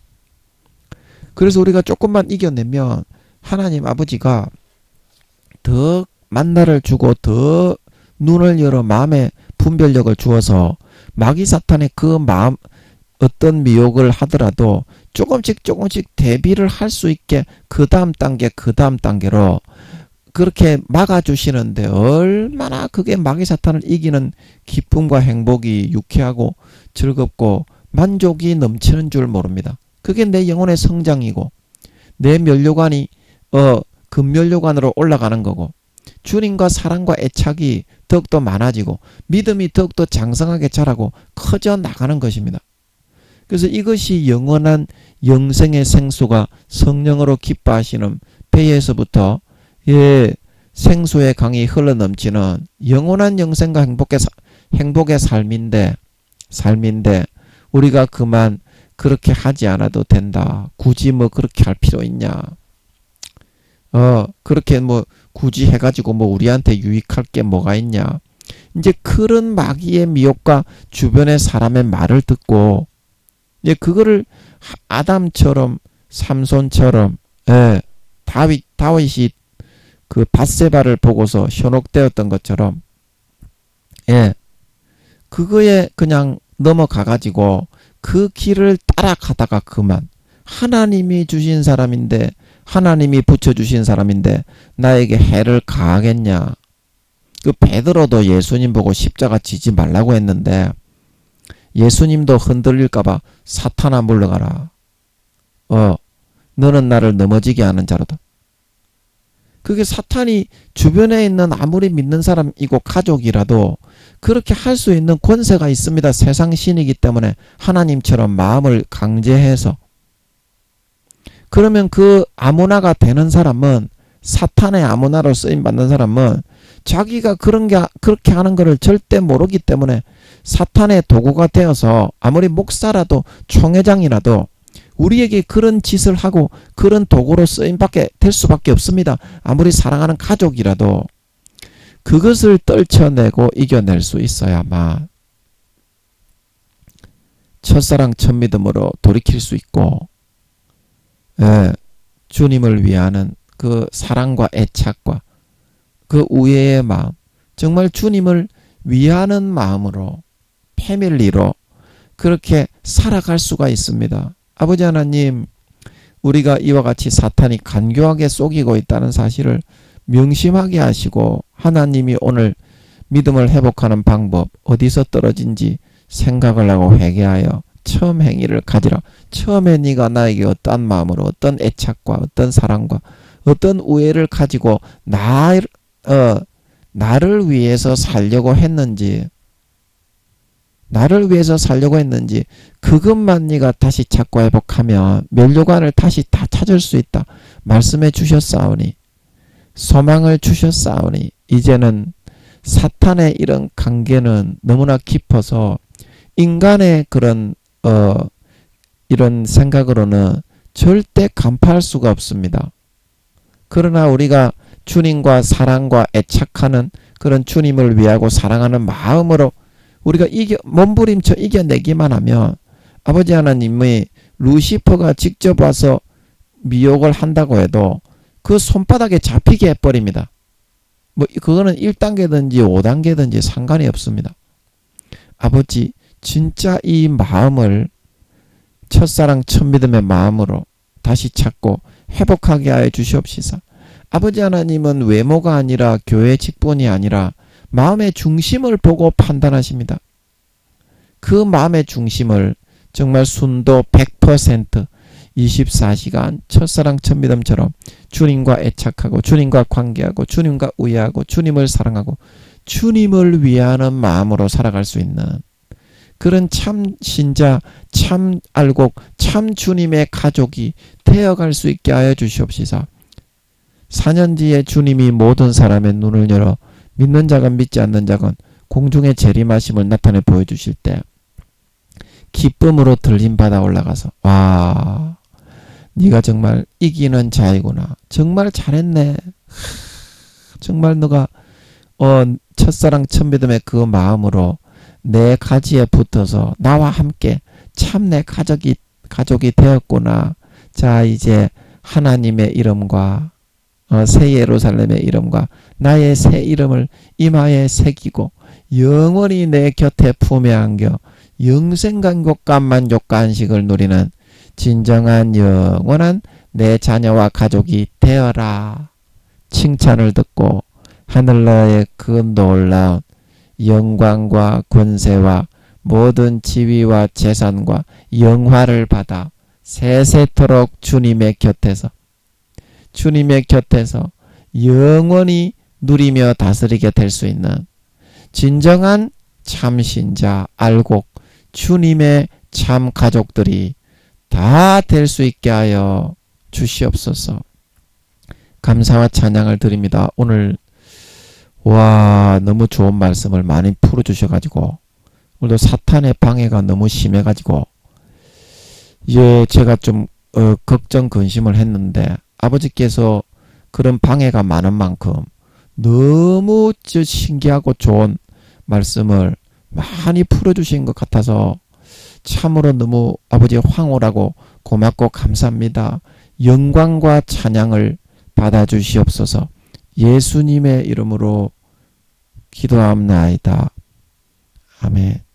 그래서 우리가 조금만 이겨내면 하나님 아버지가 더 만나를 주고 더 눈을 열어 마음의 분별력을 주어서 마귀 사탄의 그 마음 어떤 미혹을 하더라도 조금씩 대비를 할 수 있게 그 다음 단계로 그렇게 막아주시는데 얼마나 그게 마귀 사탄을 이기는 기쁨과 행복이 유쾌하고 즐겁고 만족이 넘치는 줄 모릅니다. 그게 내 영혼의 성장이고 내 면류관이 금면류관으로 올라가는 거고 주님과 사랑과 애착이 더욱더 많아지고 믿음이 더욱더 장성하게 자라고 커져 나가는 것입니다. 그래서 이것이 영원한 영생의 생수가 성령으로 기뻐하시는 배에서부터 생수의 강이 흘러넘치는 영원한 영생과 행복의 삶인데 우리가 그만 그렇게 하지 않아도 된다. 굳이 뭐 그렇게 할 필요 있냐. 그렇게 뭐 굳이 해가지고 뭐 우리한테 유익할 게 뭐가 있냐. 이제 그런 마귀의 미혹과 주변의 사람의 말을 듣고 이제 그거를 아담처럼 삼손처럼 다윗이 그 밧세바를 보고서 현혹되었던 것처럼 그거에 그냥 넘어가가지고 그 길을 따라가다가 그만 하나님이 주신 사람인데 하나님이 붙여주신 사람인데 나에게 해를 가하겠냐. 그 베드로도 예수님 보고 십자가 지지 말라고 했는데 예수님도 흔들릴까봐 사탄아 물러가라. 너는 나를 넘어지게 하는 자로다. 그게 사탄이 주변에 있는 아무리 믿는 사람이고 가족이라도 그렇게 할 수 있는 권세가 있습니다. 세상 신이기 때문에 하나님처럼 마음을 강제해서. 그러면 그 아무나가 되는 사람은 사탄의 아무나로 쓰임받는 사람은 자기가 그렇게 하는 것을 절대 모르기 때문에 사탄의 도구가 되어서 아무리 목사라도 총회장이라도 우리에게 그런 짓을 하고 그런 도구로 쓰임받게 될 수밖에 없습니다. 아무리 사랑하는 가족이라도 그것을 떨쳐내고 이겨낼 수 있어야만 첫사랑 첫믿음으로 돌이킬 수 있고 주님을 위하는 그 사랑과 애착과 그 우애의 마음, 정말 주님을 위하는 마음으로 패밀리로 그렇게 살아갈 수가 있습니다. 아버지 하나님, 우리가 이와 같이 사탄이 간교하게 속이고 있다는 사실을 명심하게 하시고 하나님이 오늘 믿음을 회복하는 방법 어디서 떨어진지 생각을 하고 회개하여 처음 행위를 가지라. 처음에 네가 나에게 어떠한 마음으로 어떤 애착과 어떤 사랑과 어떤 우애를 가지고 나를 위해서 살려고 했는지 그것만 네가 다시 찾고 회복하면 면류관을 다시 다 찾을 수 있다 말씀해 주셨사오니 소망을 주셨사오니 이제는 사탄의 이런 관계는 너무나 깊어서 인간의 그런 이런 생각으로는 절대 간파할 수가 없습니다. 그러나 우리가 주님과 사랑과 애착하는 그런 주님을 위하고 사랑하는 마음으로 우리가 몸부림쳐 이겨내기만 하면 아버지 하나님의 루시퍼가 직접 와서 미혹을 한다고 해도 그 손바닥에 잡히게 해버립니다. 뭐 그거는 1단계든지 5단계든지 상관이 없습니다. 아버지 진짜 이 마음을 첫사랑 첫믿음의 마음으로 다시 찾고 회복하게 하여 주시옵시사. 아버지 하나님은 외모가 아니라 교회 직분이 아니라 마음의 중심을 보고 판단하십니다. 그 마음의 중심을 정말 순도 100% 24시간 첫사랑 첫믿음처럼 주님과 애착하고 주님과 관계하고 주님과 우애하고 주님을 사랑하고 주님을 위하는 마음으로 살아갈 수 있는 그런 참 신자, 참 알곡, 참 주님의 가족이 되어갈 수 있게 하여 주시옵시사. 4년 뒤에 주님이 모든 사람의 눈을 열어 믿는 자건 믿지 않는 자건 공중의 재림하심을 나타내 보여주실 때 기쁨으로 들림받아 올라가서 와 네가 정말 이기는 자이구나. 정말 잘했네. 정말 너가 첫사랑 첫믿음의 그 마음으로 내 가지에 붙어서 나와 함께 참 내 가족이 되었구나. 자 이제 하나님의 이름과 새 예루살렘의 이름과 나의 새 이름을 이마에 새기고 영원히 내 곁에 품에 안겨 영생간곡과 만족과 안식을 누리는 진정한 영원한 내 자녀와 가족이 되어라. 칭찬을 듣고 하늘나라의 그 놀라운 영광과 권세와 모든 지위와 재산과 영화를 받아 세세토록 주님의 곁에서 영원히 누리며 다스리게 될 수 있는 진정한 참신자 알곡 주님의 참 가족들이 다 될 수 있게 하여 주시옵소서. 감사와 찬양을 드립니다. 오늘 너무 좋은 말씀을 많이 풀어주셔가지고 오늘도 사탄의 방해가 너무 심해가지고 제가 좀 걱정 근심을 했는데 아버지께서 그런 방해가 많은 만큼 너무 신기하고 좋은 말씀을 많이 풀어주신 것 같아서 참으로 너무 아버지 황홀하고 고맙고 감사합니다. 영광과 찬양을 받아주시옵소서. 예수님의 이름으로 기도합나이다. 아멘.